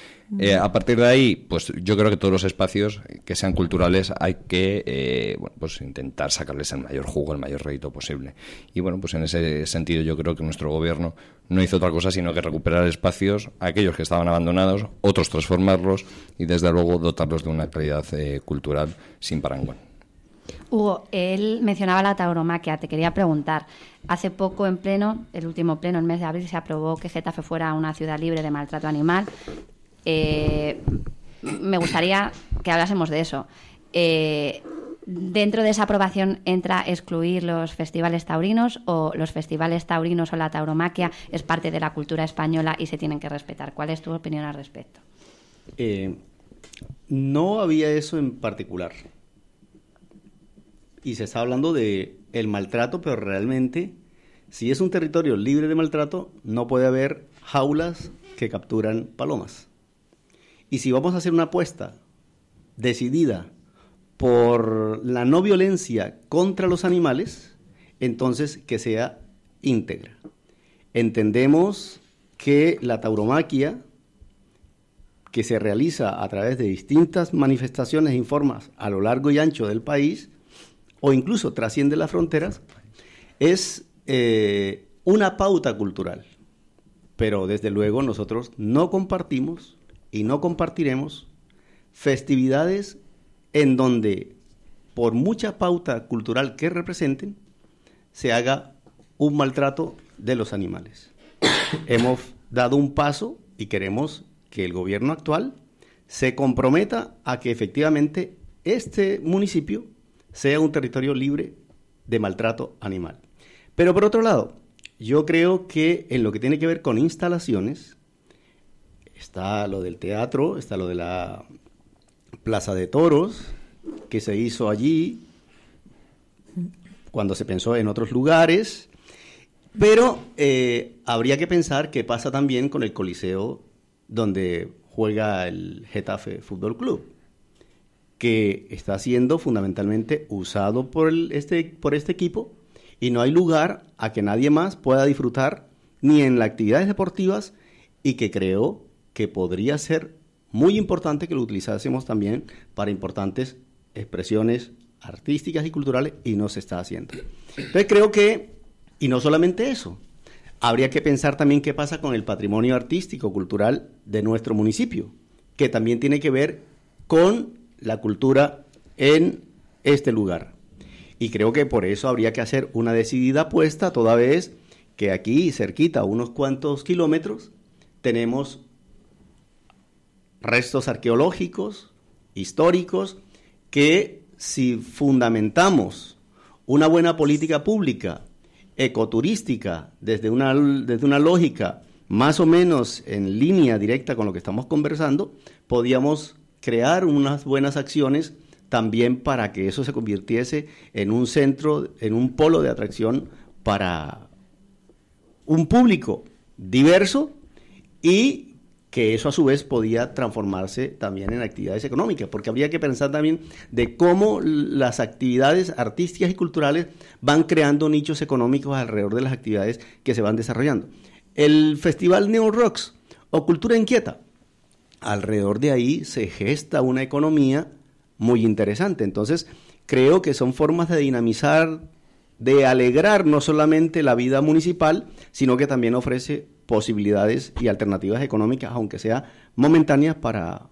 A partir de ahí, pues yo creo que todos los espacios que sean culturales hay que pues intentar sacarles el mayor jugo, el mayor rédito posible. Y bueno, pues en ese sentido yo creo que nuestro gobierno no hizo otra cosa sino que recuperar espacios, aquellos que estaban abandonados, otros transformarlos y desde luego dotarlos de una calidad cultural sin parangón. Hugo, él mencionaba la tauromaquia. Te quería preguntar, hace poco el último pleno, el mes de abril, se aprobó que Getafe fuera una ciudad libre de maltrato animal. Me gustaría que hablásemos de eso. ¿Dentro de esa aprobación entra excluir los festivales taurinos, o los festivales taurinos o la tauromaquia es parte de la cultura española y se tienen que respetar? ¿Cuál es tu opinión al respecto? No había eso en particular. Y se está hablando de el maltrato, pero realmente, si es un territorio libre de maltrato, no puede haber jaulas que capturan palomas. Y si vamos a hacer una apuesta decidida por la no violencia contra los animales, entonces que sea íntegra. Entendemos que la tauromaquia, que se realiza a través de distintas manifestaciones y formas a lo largo y ancho del país, o incluso trasciende las fronteras, es una pauta cultural. Pero desde luego nosotros no compartimos y no compartiremos festividades en donde, por mucha pauta cultural que representen, se haga un maltrato de los animales. Hemos dado un paso y queremos que el gobierno actual se comprometa a que efectivamente este municipio sea un territorio libre de maltrato animal. Pero por otro lado, yo creo que en lo que tiene que ver con instalaciones, está lo del teatro, está lo de la Plaza de Toros, que se hizo allí cuando se pensó en otros lugares, pero habría que pensar qué pasa también con el Coliseo donde juega el Getafe Fútbol Club, que está siendo fundamentalmente usado por este equipo, y no hay lugar a que nadie más pueda disfrutar ni en las actividades deportivas, y que creo que podría ser muy importante que lo utilizásemos también para importantes expresiones artísticas y culturales, y no se está haciendo. Entonces creo que, y no solamente eso, habría que pensar también qué pasa con el patrimonio artístico, cultural de nuestro municipio, que también tiene que ver con la cultura en este lugar. Y creo que por eso habría que hacer una decidida apuesta, toda vez que aquí, cerquita, a unos cuantos kilómetros, tenemos restos arqueológicos, históricos, que si fundamentamos una buena política pública, ecoturística, desde una lógica más o menos en línea directa con lo que estamos conversando, podíamos crear unas buenas acciones también para que eso se convirtiese en un centro, en un polo de atracción para un público diverso y que eso a su vez podía transformarse también en actividades económicas, porque habría que pensar también de cómo las actividades artísticas y culturales van creando nichos económicos alrededor de las actividades que se van desarrollando. El Festival Neo Rocks o Cultura Inquieta, alrededor de ahí se gesta una economía muy interesante. Entonces, creo que son formas de dinamizar, de alegrar no solamente la vida municipal, sino que también ofrece posibilidades y alternativas económicas, aunque sea momentáneas, para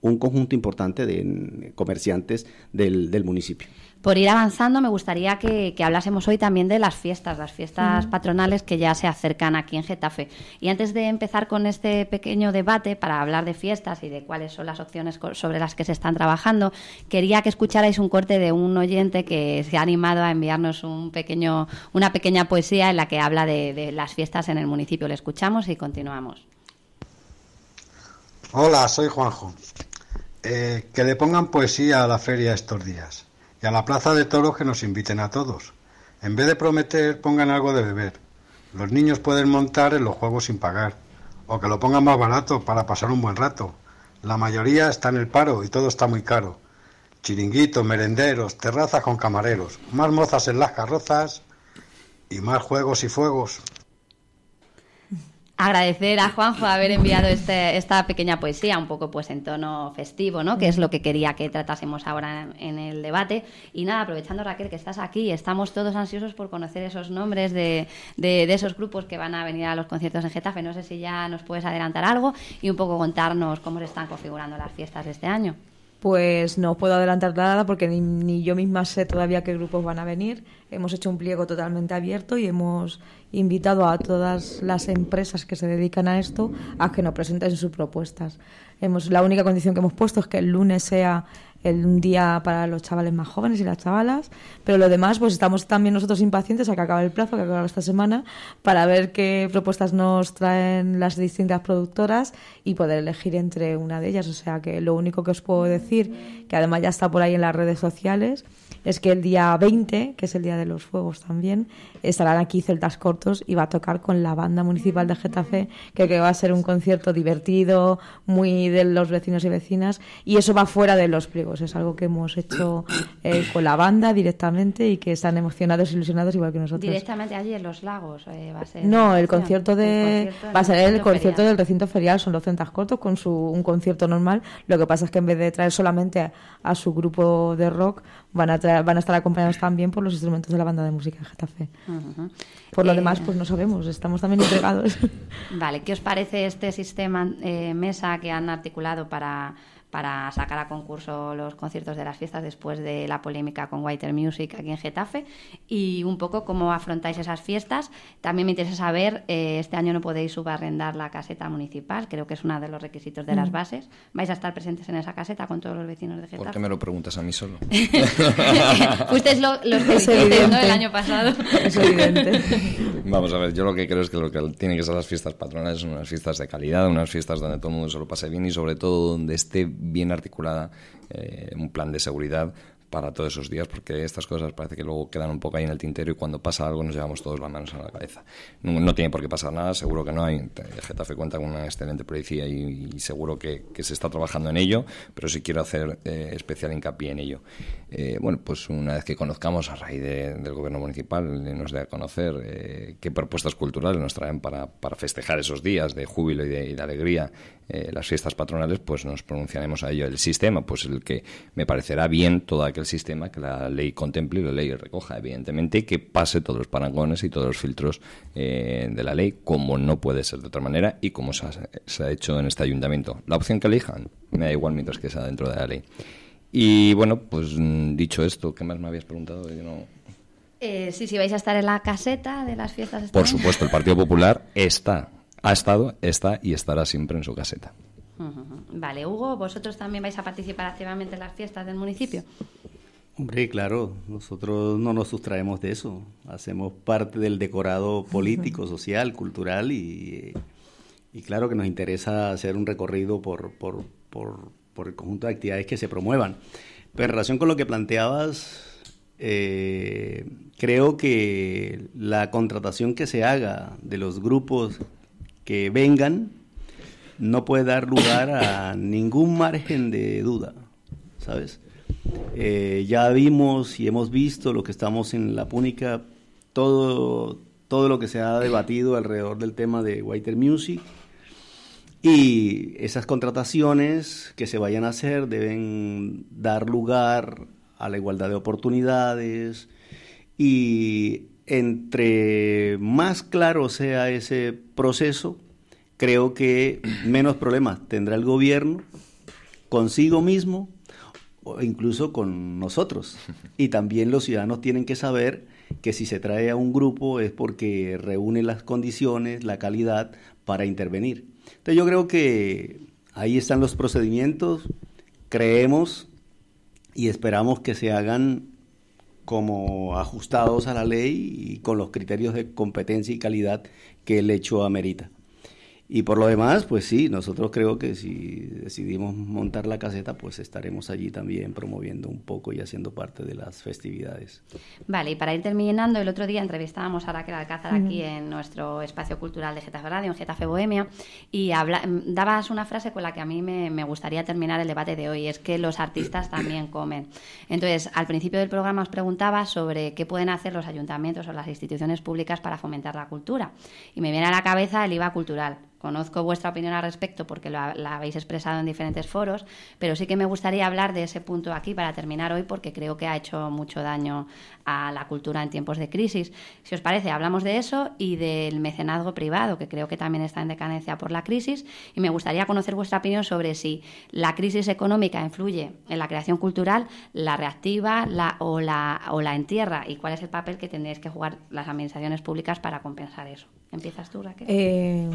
un conjunto importante de comerciantes del municipio. Por ir avanzando, me gustaría que hablásemos hoy también de las fiestas patronales que ya se acercan aquí en Getafe. Y antes de empezar con este pequeño debate para hablar de fiestas y de cuáles son las opciones sobre las que se están trabajando, quería que escucharais un corte de un oyente que se ha animado a enviarnos una pequeña poesía en la que habla de las fiestas en el municipio. Le escuchamos y continuamos. Hola, soy Juanjo. Que le pongan poesía a la feria estos días. Y a la plaza de toros que nos inviten a todos. En vez de prometer, pongan algo de beber. Los niños pueden montar en los juegos sin pagar. O que lo pongan más barato para pasar un buen rato. La mayoría está en el paro y todo está muy caro. Chiringuitos, merenderos, terrazas con camareros, más mozas en las carrozas y más juegos y fuegos. Agradecer a Juanjo haber enviado esta pequeña poesía, un poco pues en tono festivo, ¿no? Que es lo que quería que tratásemos ahora en el debate. Y nada, aprovechando, Raquel, que estás aquí, estamos todos ansiosos por conocer esos nombres de esos grupos que van a venir a los conciertos en Getafe. No sé si ya nos puedes adelantar algo y un poco contarnos cómo se están configurando las fiestas de este año. Pues no puedo adelantar nada porque ni yo misma sé todavía qué grupos van a venir. Hemos hecho un pliego totalmente abierto y hemos invitado a todas las empresas que se dedican a esto a que nos presenten sus propuestas. La única condición que hemos puesto es que el lunes sea un día para los chavales más jóvenes y las chavalas, pero lo demás pues estamos también nosotros impacientes a que acabe el plazo, que acabe esta semana, para ver qué propuestas nos traen las distintas productoras y poder elegir entre una de ellas. O sea que lo único que os puedo decir, que además ya está por ahí en las redes sociales, es que el día 20, que es el día de los fuegos también, estarán aquí Celtas Cortos y va a tocar con la banda municipal de Getafe, que va a ser un concierto divertido, muy de los vecinos y vecinas, y eso va fuera de los pliegos, es algo que hemos hecho con la banda directamente y que están emocionados y ilusionados igual que nosotros. Directamente allí en Los Lagos va a ser... No, el concierto va a ser el concierto del recinto ferial, son los Celtas Cortos con un concierto normal. Lo que pasa es que en vez de traer solamente a su grupo de rock, van a estar acompañados también por los instrumentos de la banda de música de Getafe. Uh-huh. Por lo demás, pues no sabemos, estamos también entregados. Vale, ¿qué os parece este sistema mesa que han articulado para sacar a concurso los conciertos de las fiestas después de la polémica con Whiter Music aquí en Getafe? Y un poco cómo afrontáis esas fiestas. También me interesa saber, este año no podéis subarrendar la caseta municipal, creo que es uno de los requisitos de las bases. ¿Vais a estar presentes en esa caseta con todos los vecinos de Getafe? ¿Por qué me lo preguntas a mí solo? Fuisteis los que hicisteis, ¿no?, el año pasado. Es evidente. Vamos a ver, yo lo que creo es que lo que tienen que ser las fiestas patronales son unas fiestas de calidad, unas fiestas donde todo el mundo se lo pase bien y sobre todo donde esté bien articulada un plan de seguridad para todos esos días, porque estas cosas parece que luego quedan un poco ahí en el tintero y cuando pasa algo nos llevamos todos las manos a la cabeza. No tiene por qué pasar nada, seguro que no hay. Getafe cuenta con una excelente policía y seguro que se está trabajando en ello, pero sí quiero hacer especial hincapié en ello. Bueno, pues una vez que conozcamos a raíz del gobierno municipal, nos dé a conocer qué propuestas culturales nos traen para festejar esos días de júbilo y de alegría, las fiestas patronales, pues nos pronunciaremos a ello. El sistema, pues el que me parecerá bien todo aquel sistema que la ley contemple y la ley recoja, evidentemente, que pase todos los parangones y todos los filtros de la ley, como no puede ser de otra manera y como se ha hecho en este ayuntamiento. La opción que elijan me da igual mientras que sea dentro de la ley. Y bueno, pues dicho esto, ¿qué más me habías preguntado? Yo no... si vais a estar en la caseta de las fiestas. Por supuesto, el Partido Popular ha estado, está y estará siempre en su caseta. Vale, Hugo, ¿vosotros también vais a participar activamente en las fiestas del municipio? Hombre, claro, nosotros no nos sustraemos de eso, hacemos parte del decorado político, social, cultural y claro que nos interesa hacer un recorrido por el conjunto de actividades que se promuevan. Pero en relación con lo que planteabas, creo que la contratación que se haga de los grupos que vengan no puede dar lugar a ningún margen de duda, ¿sabes? Ya vimos y hemos visto lo que estamos en la Púnica, todo lo que se ha debatido alrededor del tema de Whiter Music, y esas contrataciones que se vayan a hacer deben dar lugar a la igualdad de oportunidades, y entre más claro sea ese proceso, creo que menos problemas tendrá el gobierno consigo mismo o incluso con nosotros. Y también los ciudadanos tienen que saber que si se trae a un grupo es porque reúne las condiciones, la calidad para intervenir. Entonces yo creo que ahí están los procedimientos, creemos y esperamos que se hagan como ajustados a la ley y con los criterios de competencia y calidad que el hecho amerita. Y por lo demás, pues sí, nosotros creo que si decidimos montar la caseta, pues estaremos allí también promoviendo un poco y haciendo parte de las festividades. Vale, y para ir terminando, el otro día entrevistábamos a Raquel Alcázar aquí en nuestro espacio cultural de Getafe Radio, en Getafe Bohemia, y dabas una frase con la que a mí me gustaría terminar el debate de hoy, es que los artistas también comen. Entonces, al principio del programa os preguntaba sobre qué pueden hacer los ayuntamientos o las instituciones públicas para fomentar la cultura. Y me viene a la cabeza el IVA cultural. Conozco vuestra opinión al respecto porque la habéis expresado en diferentes foros, pero sí que me gustaría hablar de ese punto aquí para terminar hoy, porque creo que ha hecho mucho daño a la cultura en tiempos de crisis. Si os parece, hablamos de eso y del mecenazgo privado, que creo que también está en decadencia por la crisis, y me gustaría conocer vuestra opinión sobre si la crisis económica influye en la creación cultural, la reactiva o la entierra, y cuál es el papel que tendréis que jugar las administraciones públicas para compensar eso. ¿Empiezas tú, Raquel?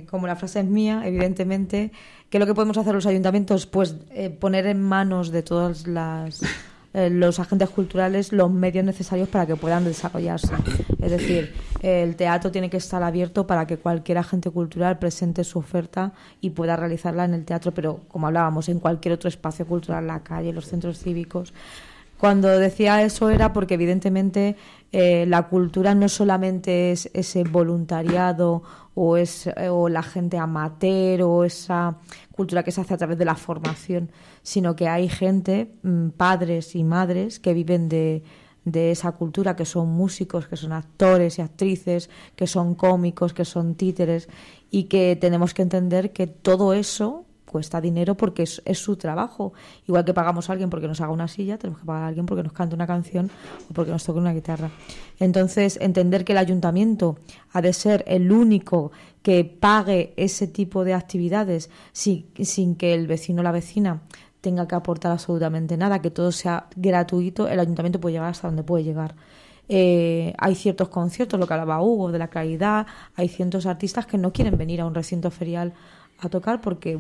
Como la frase es mía, evidentemente, ¿qué es lo que podemos hacer los ayuntamientos? Pues poner en manos de todos los agentes culturales los medios necesarios para que puedan desarrollarse. Es decir, el teatro tiene que estar abierto para que cualquier agente cultural presente su oferta y pueda realizarla en el teatro, pero como hablábamos, en cualquier otro espacio cultural, la calle, los centros cívicos. Cuando decía eso era porque evidentemente la cultura no solamente es ese voluntariado o la gente amateur o esa cultura que se hace a través de la formación, sino que hay gente, padres y madres, que viven de esa cultura, que son músicos, que son actores y actrices, que son cómicos, que son títeres, y que tenemos que entender que todo eso cuesta dinero porque es su trabajo. Igual que pagamos a alguien porque nos haga una silla, tenemos que pagar a alguien porque nos cante una canción o porque nos toque una guitarra. Entonces, entender que el ayuntamiento ha de ser el único que pague ese tipo de actividades sin que el vecino o la vecina tenga que aportar absolutamente nada, que todo sea gratuito, el ayuntamiento puede llegar hasta donde puede llegar. Hay ciertos conciertos, lo que hablaba Hugo, de la caridad, hay ciertos artistas que no quieren venir a un recinto ferial a tocar porque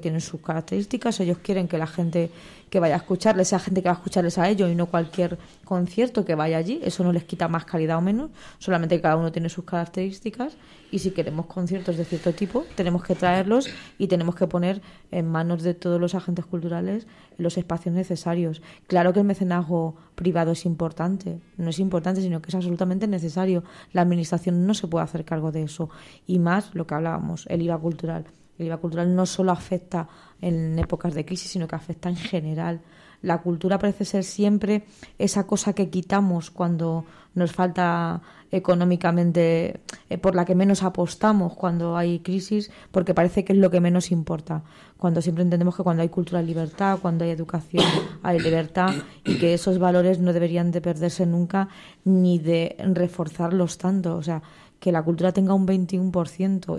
tienen sus características. Ellos quieren que la gente que vaya a escucharles sea gente que va a escucharles a ellos y no cualquier concierto que vaya allí. Eso no les quita más calidad o menos, solamente que cada uno tiene sus características, y si queremos conciertos de cierto tipo tenemos que traerlos y tenemos que poner en manos de todos los agentes culturales los espacios necesarios. Claro que el mecenazgo privado es importante, no es importante, sino que es absolutamente necesario. La administración no se puede hacer cargo de eso, y más lo que hablábamos, el IVA cultural. El IVA cultural no solo afecta en épocas de crisis, sino que afecta en general. La cultura parece ser siempre esa cosa que quitamos cuando nos falta económicamente, por la que menos apostamos cuando hay crisis, porque parece que es lo que menos importa. Cuando siempre entendemos que cuando hay cultura hay libertad, cuando hay educación hay libertad, y que esos valores no deberían de perderse nunca ni de reforzarlos tanto. O sea, que la cultura tenga un 21%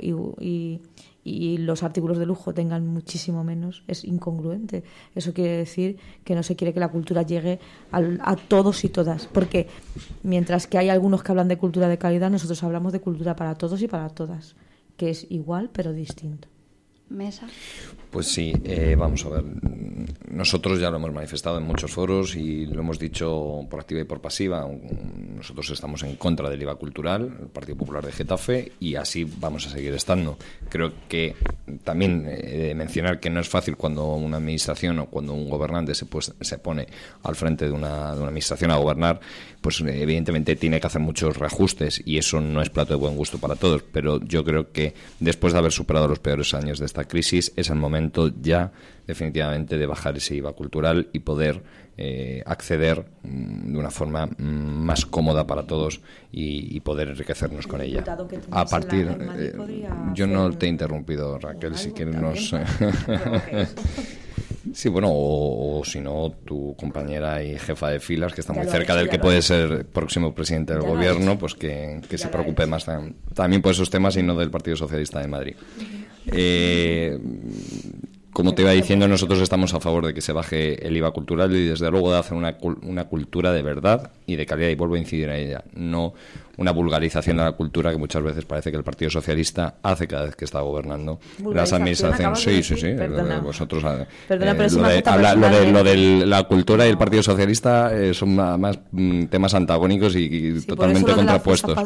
y los artículos de lujo tengan muchísimo menos, es incongruente. Eso quiere decir que no se quiere que la cultura llegue a todos y todas, porque mientras que hay algunos que hablan de cultura de calidad, nosotros hablamos de cultura para todos y para todas, que es igual pero distinto. Mesa. Pues sí, vamos a ver. Nosotros ya lo hemos manifestado en muchos foros y lo hemos dicho por activa y por pasiva. Nosotros estamos en contra del IVA cultural, el Partido Popular de Getafe, y así vamos a seguir estando. Creo que también he de mencionar que no es fácil cuando una administración o cuando un gobernante se pone al frente de una administración a gobernar, pues evidentemente tiene que hacer muchos reajustes y eso no es plato de buen gusto para todos. Pero yo creo que después de haber superado los peores años de esta crisis es el momento ya definitivamente de bajar ese IVA cultural y poder acceder de una forma más cómoda para todos y poder enriquecernos con ella. A partir yo no te he interrumpido, Raquel, si quieres nos sí, bueno, o si no, tu compañera y jefa de filas, que está muy cerca del que puede ser próximo presidente del gobierno, pues que se preocupe más también por esos temas y no del Partido Socialista de Madrid. Como te iba diciendo, nosotros estamos a favor de que se baje el IVA cultural y desde luego de hacer una cultura de verdad y de calidad, y vuelvo a incidir en ella, no una vulgarización de la cultura que muchas veces parece que el Partido Socialista hace cada vez que está gobernando las administraciones. Sí. Perdona. Vosotros Pero lo de la cultura y el Partido Socialista son más temas antagónicos y totalmente contrapuestos.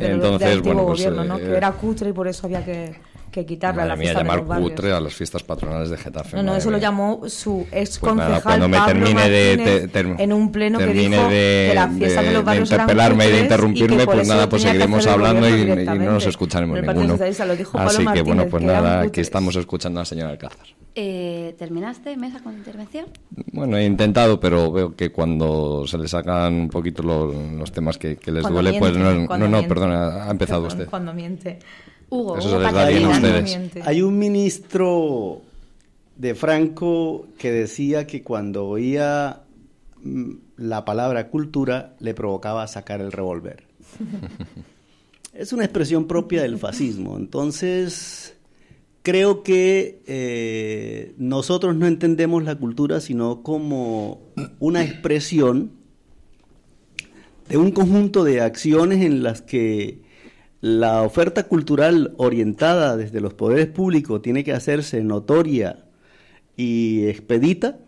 Entonces, bueno, pues gobierno, ¿no? Que era cutre y por eso había que quitarla. Madre mía, llamar cutre a las fiestas patronales de Getafe. No, eso lo llamó su ex concejal cuando me termine en un pleno que dijo que la fiesta de los barrios eran interpelarme y de interrumpirme, pues nada, pues seguiremos hablando y no nos escucharemos ninguno. Así que bueno, pues nada, aquí estamos escuchando a la señora Alcázar. ¿Terminaste, Mesa, con tu intervención? Bueno, he intentado, pero veo que cuando se le sacan un poquito los temas que les duele, pues no, perdona, ha empezado usted. Cuando miente. Hugo, eso se les da bien a ustedes. Hay un ministro de Franco que decía que cuando oía la palabra cultura le provocaba sacar el revólver. Es una expresión propia del fascismo. Entonces, creo que nosotros no entendemos la cultura sino como una expresión de un conjunto de acciones en las que la oferta cultural orientada desde los poderes públicos tiene que hacerse notoria y expedita,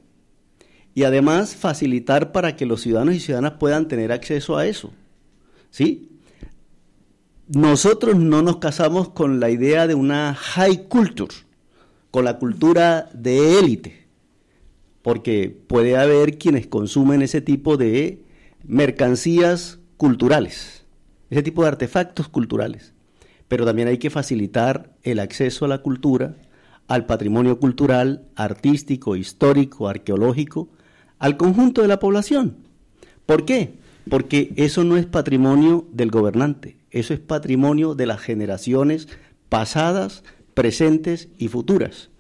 y además facilitar para que los ciudadanos y ciudadanas puedan tener acceso a eso, ¿sí? Nosotros no nos casamos con la idea de una high culture, con la cultura de élite, porque puede haber quienes consumen ese tipo de mercancías culturales, ese tipo de artefactos culturales, pero también hay que facilitar el acceso a la cultura, al patrimonio cultural, artístico, histórico, arqueológico, al conjunto de la población. ¿Por qué? Porque eso no es patrimonio del gobernante, eso es patrimonio de las generaciones pasadas, presentes y futuras.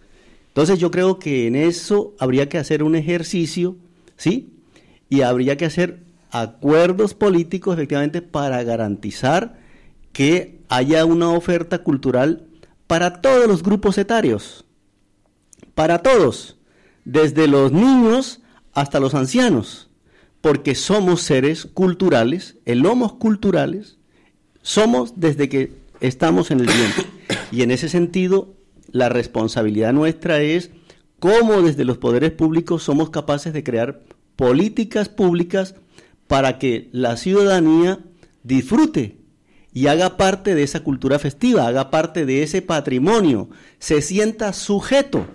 Entonces yo creo que en eso habría que hacer un ejercicio, ¿sí? Y habría que hacer acuerdos políticos efectivamente para garantizar que haya una oferta cultural para todos los grupos etarios, para todos, desde los niños hasta los ancianos, porque somos seres culturales, el homos culturales, somos desde que estamos en el vientre. Y en ese sentido, la responsabilidad nuestra es cómo desde los poderes públicos somos capaces de crear políticas públicas para que la ciudadanía disfrute y haga parte de esa cultura festiva, haga parte de ese patrimonio, se sienta sujeto,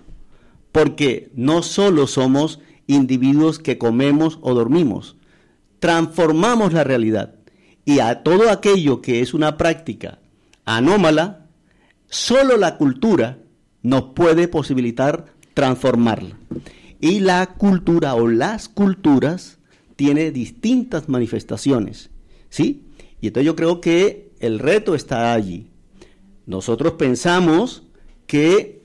porque no solo somos individuos que comemos o dormimos, transformamos la realidad, y a todo aquello que es una práctica anómala, solo la cultura nos puede posibilitar transformarla. Y la cultura o las culturas tiene distintas manifestaciones, ¿sí? Y entonces yo creo que el reto está allí. Nosotros pensamos que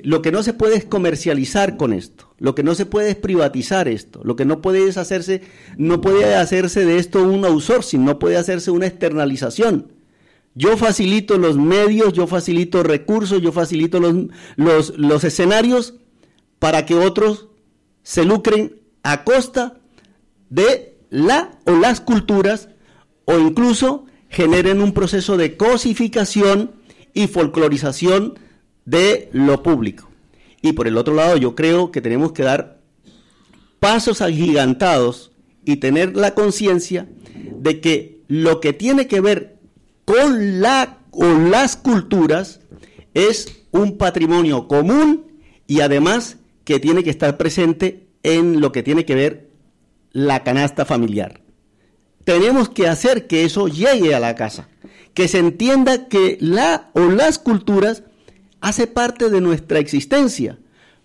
lo que no se puede es comercializar con esto, lo que no se puede es privatizar esto, lo que no puede es hacerse de esto un outsourcing, no puede hacerse una externalización. Yo facilito los medios, yo facilito recursos, yo facilito los escenarios para que otros se lucren a costa de la o las culturas, o incluso generen un proceso de cosificación y folclorización de lo público. Y por el otro lado, yo creo que tenemos que dar pasos agigantados y tener la conciencia de que lo que tiene que ver con las culturas es un patrimonio común y además que tiene que estar presente en lo que tiene que ver la canasta familiar. Tenemos que hacer que eso llegue a la casa, que se entienda que las culturas hace parte de nuestra existencia.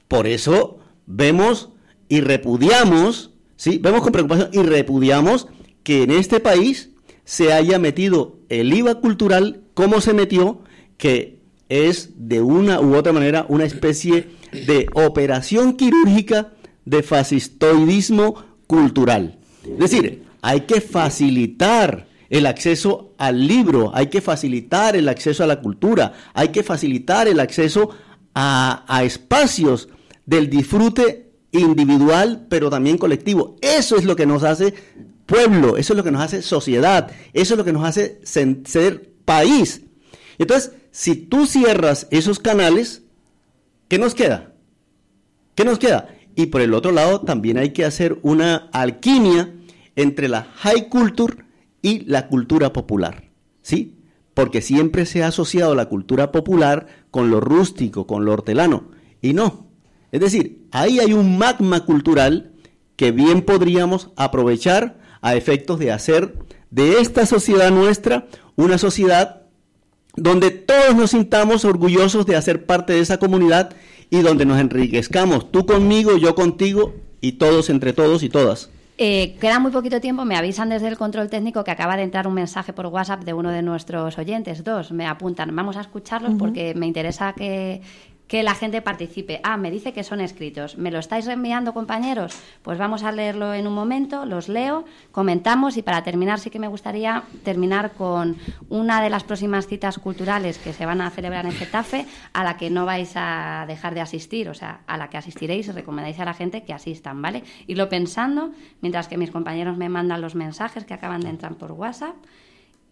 Por eso vemos y repudiamos, ¿sí? Vemos con preocupación y repudiamos que en este país se haya metido el IVA cultural como se metió, que es de una u otra manera una especie de operación quirúrgica de fascistoidismo cultural. Es decir, hay que facilitar el acceso al libro, hay que facilitar el acceso a la cultura, hay que facilitar el acceso a espacios del disfrute individual, pero también colectivo. Eso es lo que nos hace pueblo, eso es lo que nos hace sociedad, eso es lo que nos hace ser país. Entonces, si tú cierras esos canales, ¿qué nos queda? ¿Qué nos queda? Y por el otro lado, también hay que hacer una alquimia entre la high culture y la cultura popular, ¿sí? Porque siempre se ha asociado la cultura popular con lo rústico, con lo hortelano, y no. Es decir, ahí hay un magma cultural que bien podríamos aprovechar a efectos de hacer de esta sociedad nuestra una sociedad donde todos nos sintamos orgullosos de hacer parte de esa comunidad y donde nos enriquezcamos, tú conmigo, yo contigo y todos entre todos y todas. Queda muy poquito tiempo, me avisan desde el control técnico que acaba de entrar un mensaje por WhatsApp de uno de nuestros oyentes, dos, me apuntan, vamos a escucharlos porque me interesa que la gente participe. Me dice que son escritos. ¿Me lo estáis reenviando, compañeros? Pues vamos a leerlo en un momento, los leo, comentamos y para terminar sí que me gustaría terminar con una de las próximas citas culturales que se van a celebrar en Getafe, a la que no vais a dejar de asistir, o sea, a la que asistiréis y recomendáis a la gente que asistan, ¿vale? Irlo pensando mientras que mis compañeros me mandan los mensajes que acaban de entrar por WhatsApp.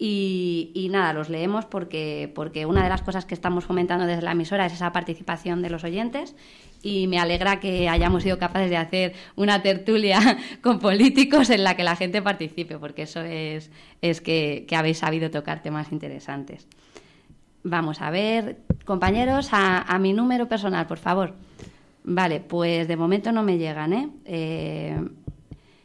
Y nada, los leemos porque una de las cosas que estamos fomentando desde la emisora es esa participación de los oyentes y me alegra que hayamos sido capaces de hacer una tertulia con políticos en la que la gente participe, porque eso es que habéis sabido tocar temas interesantes. Vamos a ver, compañeros, a mi número personal, por favor. Vale, pues de momento no me llegan,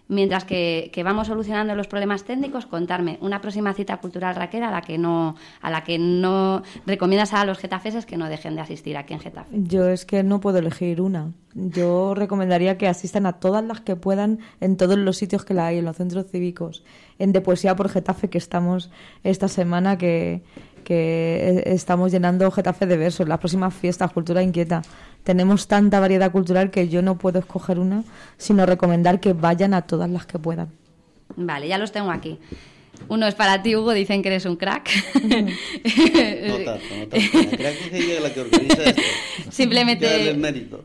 Mientras que vamos solucionando los problemas técnicos, contarme una próxima cita cultural, Raquel, a la que no recomiendas a los getafeses que no dejen de asistir aquí en Getafe. Yo es que no puedo elegir una. Yo recomendaría que asistan a todas las que puedan en todos los sitios que la hay, en los centros cívicos, en De Poesía por Getafe, que estamos esta semana que estamos llenando Getafe de versos, las próximas fiestas, Cultura Inquieta. Tenemos tanta variedad cultural que yo no puedo escoger una, sino recomendar que vayan a todas las que puedan. Vale, ya los tengo aquí. Uno es para ti, Hugo, dicen que eres un crack. No tanto. La crack es ella la que organiza esto. Simplemente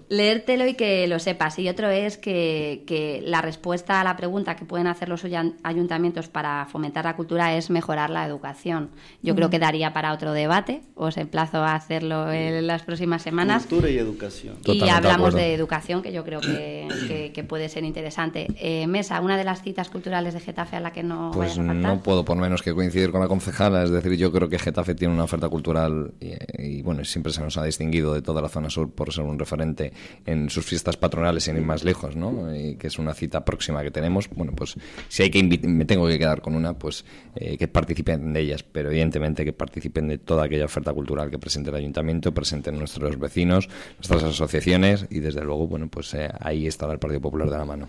leértelo y que lo sepas. Y otro es que la respuesta a la pregunta que pueden hacer los ayuntamientos para fomentar la cultura es mejorar la educación. Yo creo que daría para otro debate. Os emplazo a hacerlo en las próximas semanas. Cultura y educación. Y hablamos de educación, que yo creo que puede ser interesante. Mesa, una de las citas culturales de Getafe a la que no vayas a faltar. No puedo por menos que coincidir con la concejala, es decir, yo creo que Getafe tiene una oferta cultural y bueno, siempre se nos ha distinguido de toda la zona sur por ser un referente en sus fiestas patronales, sin ir más lejos, ¿no? Y que es una cita próxima que tenemos. Bueno, pues si hay que me tengo que quedar con una, pues que participen de ellas, pero evidentemente que participen de toda aquella oferta cultural que presente el ayuntamiento, presenten nuestros vecinos, nuestras asociaciones y desde luego, bueno, pues ahí estará el Partido Popular de la mano.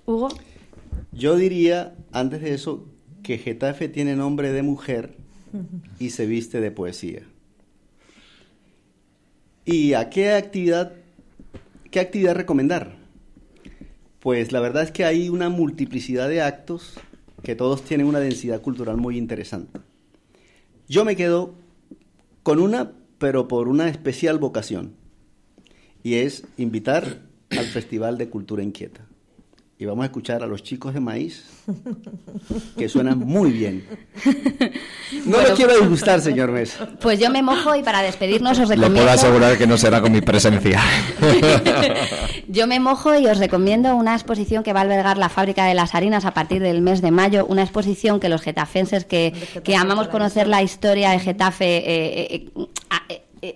Hugo. Yo diría, antes de eso, que Getafe tiene nombre de mujer y se viste de poesía. ¿Y a qué actividad recomendar? Pues la verdad es que hay una multiplicidad de actos que todos tienen una densidad cultural muy interesante. Yo me quedo con una, pero por una especial vocación, y es invitar al Festival de Cultura Inquieta. y vamos a escuchar a los chicos de maíz, que suenan muy bien. No lo quiero disgustar, señor Mesa. Pues yo me mojo y para despedirnos os Le recomiendo... puedo asegurar que no será con mi presencia. Yo me mojo y os recomiendo una exposición que va a albergar la Fábrica de las Harinas a partir del mes de mayo, una exposición que los getafenses que amamos conocer la historia de Getafe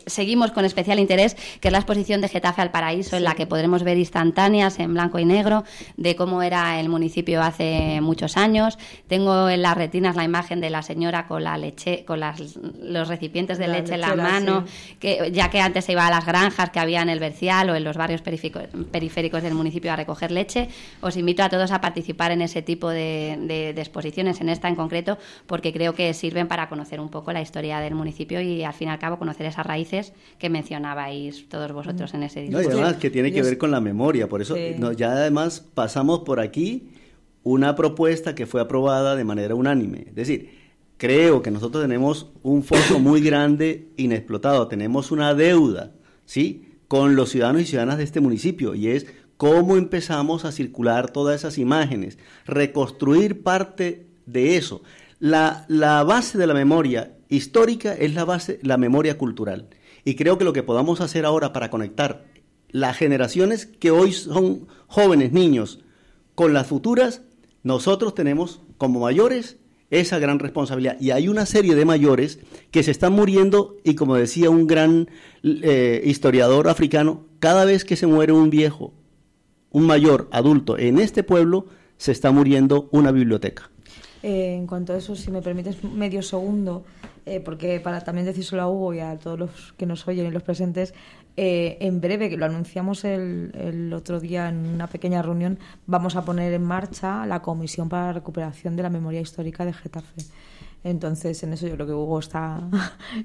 seguimos con especial interés, que es la exposición de Getafe al Paraíso, en la que podremos ver instantáneas en blanco y negro de cómo era el municipio hace muchos años. Tengo en las retinas la imagen de la señora con la leche, con los recipientes de leche en la mano, que ya que antes se iba a las granjas que había en el Bercial o en los barrios periféricos del municipio a recoger leche. Os invito a todos a participar en ese tipo de exposiciones, en esta en concreto, porque creo que sirven para conocer un poco la historia del municipio y al fin y al cabo conocer esas raíces que mencionabais todos vosotros en ese discurso. No, y además que tiene que ver con la memoria, por eso ya además pasamos por aquí una propuesta que fue aprobada de manera unánime. Es decir, creo que nosotros tenemos un foco muy grande inexplotado, tenemos una deuda, ¿sí?, con los ciudadanos y ciudadanas de este municipio, y es cómo empezamos a circular todas esas imágenes, reconstruir parte de eso. La base de la memoria histórica es la memoria cultural. Y creo que lo que podamos hacer ahora para conectar las generaciones que hoy son jóvenes, niños, con las futuras, nosotros tenemos como mayores esa gran responsabilidad. Y hay una serie de mayores que se están muriendo y, como decía un gran historiador africano, cada vez que se muere un viejo, un mayor adulto en este pueblo, se está muriendo una biblioteca. En cuanto a eso, si me permites medio segundo, porque para también decírselo a Hugo y a todos los que nos oyen y los presentes, en breve, que lo anunciamos el otro día en una pequeña reunión, vamos a poner en marcha la Comisión para la Recuperación de la Memoria Histórica de Getafe. Entonces, en eso yo creo que Hugo está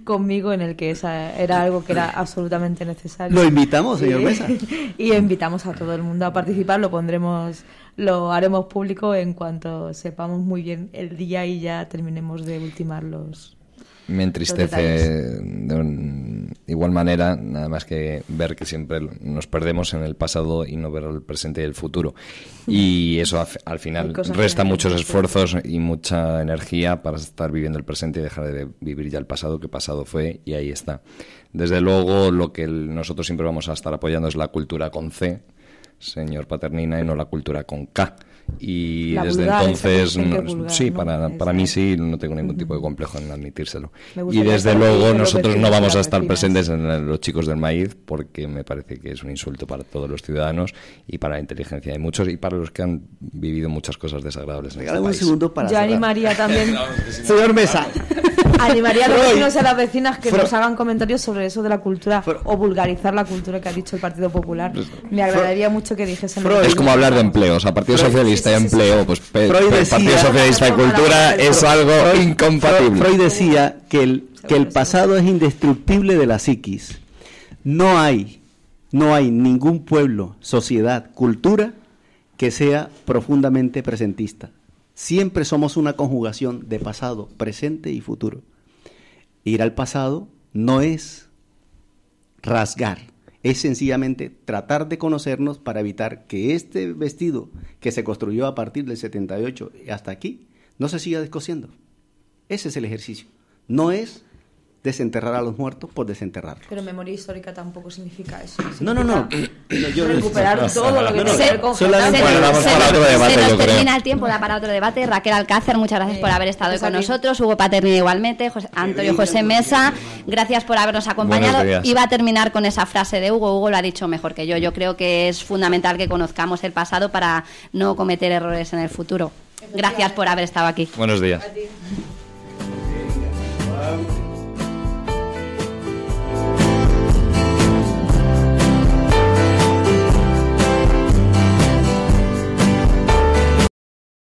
conmigo, en el que esa era algo que era absolutamente necesario. Lo invitamos, señor Mesa. Y invitamos a todo el mundo a participar, lo haremos público en cuanto sepamos muy bien el día y ya terminemos de ultimar los... Me entristece de igual manera, nada más que ver que siempre nos perdemos en el pasado y no ver el presente y el futuro. Y eso al final resta muchos esfuerzos y mucha energía para estar viviendo el presente y dejar de vivir ya el pasado, que pasado fue y ahí está. Desde luego, lo que nosotros siempre vamos a estar apoyando es la cultura con C, señor Paternina, y no la cultura con K. Y la desde vulgar, entonces vulgar, sí, ¿no? para mí sí, no tengo ningún tipo de complejo en admitírselo. Y desde luego nosotros no vamos a estar presentes en los chicos del maíz, porque me parece que es un insulto para todos los ciudadanos y para la inteligencia de muchos y para los que han vivido muchas cosas desagradables en este país. Un segundo para yo animaría también señor Mesa, animaría a los vecinos y a las vecinas que nos hagan comentarios sobre eso de la cultura o vulgarizar la cultura que ha dicho el Partido Popular. Me agradaría mucho que dijesen. Es como hablar de empleos, a Partido Socialista y empleo, pues Partido Socialista y cultura es algo incompatible. Freud decía que el pasado es indestructible de la psiquis. No hay ningún pueblo, sociedad, cultura que sea profundamente presentista. Siempre somos una conjugación de pasado, presente y futuro. Ir al pasado no es rasgar, es sencillamente tratar de conocernos para evitar que este vestido que se construyó a partir del 78 hasta aquí no se siga descosiendo. Ese es el ejercicio. No es desenterrar a los muertos por desenterrarlos. Pero memoria histórica tampoco significa eso. No. Recuperar todo lo que tiene que ver con se nos termina el tiempo, da para otro debate. Raquel Alcácer, muchas gracias por haber estado hoy con nosotros. Hugo Paternina igualmente, Antonio José Mesa, gracias por habernos acompañado. Iba a terminar con esa frase de Hugo. Hugo lo ha dicho mejor que yo. Yo creo que es fundamental que conozcamos el pasado para no cometer errores en el futuro. Gracias por haber estado aquí. Buenos días.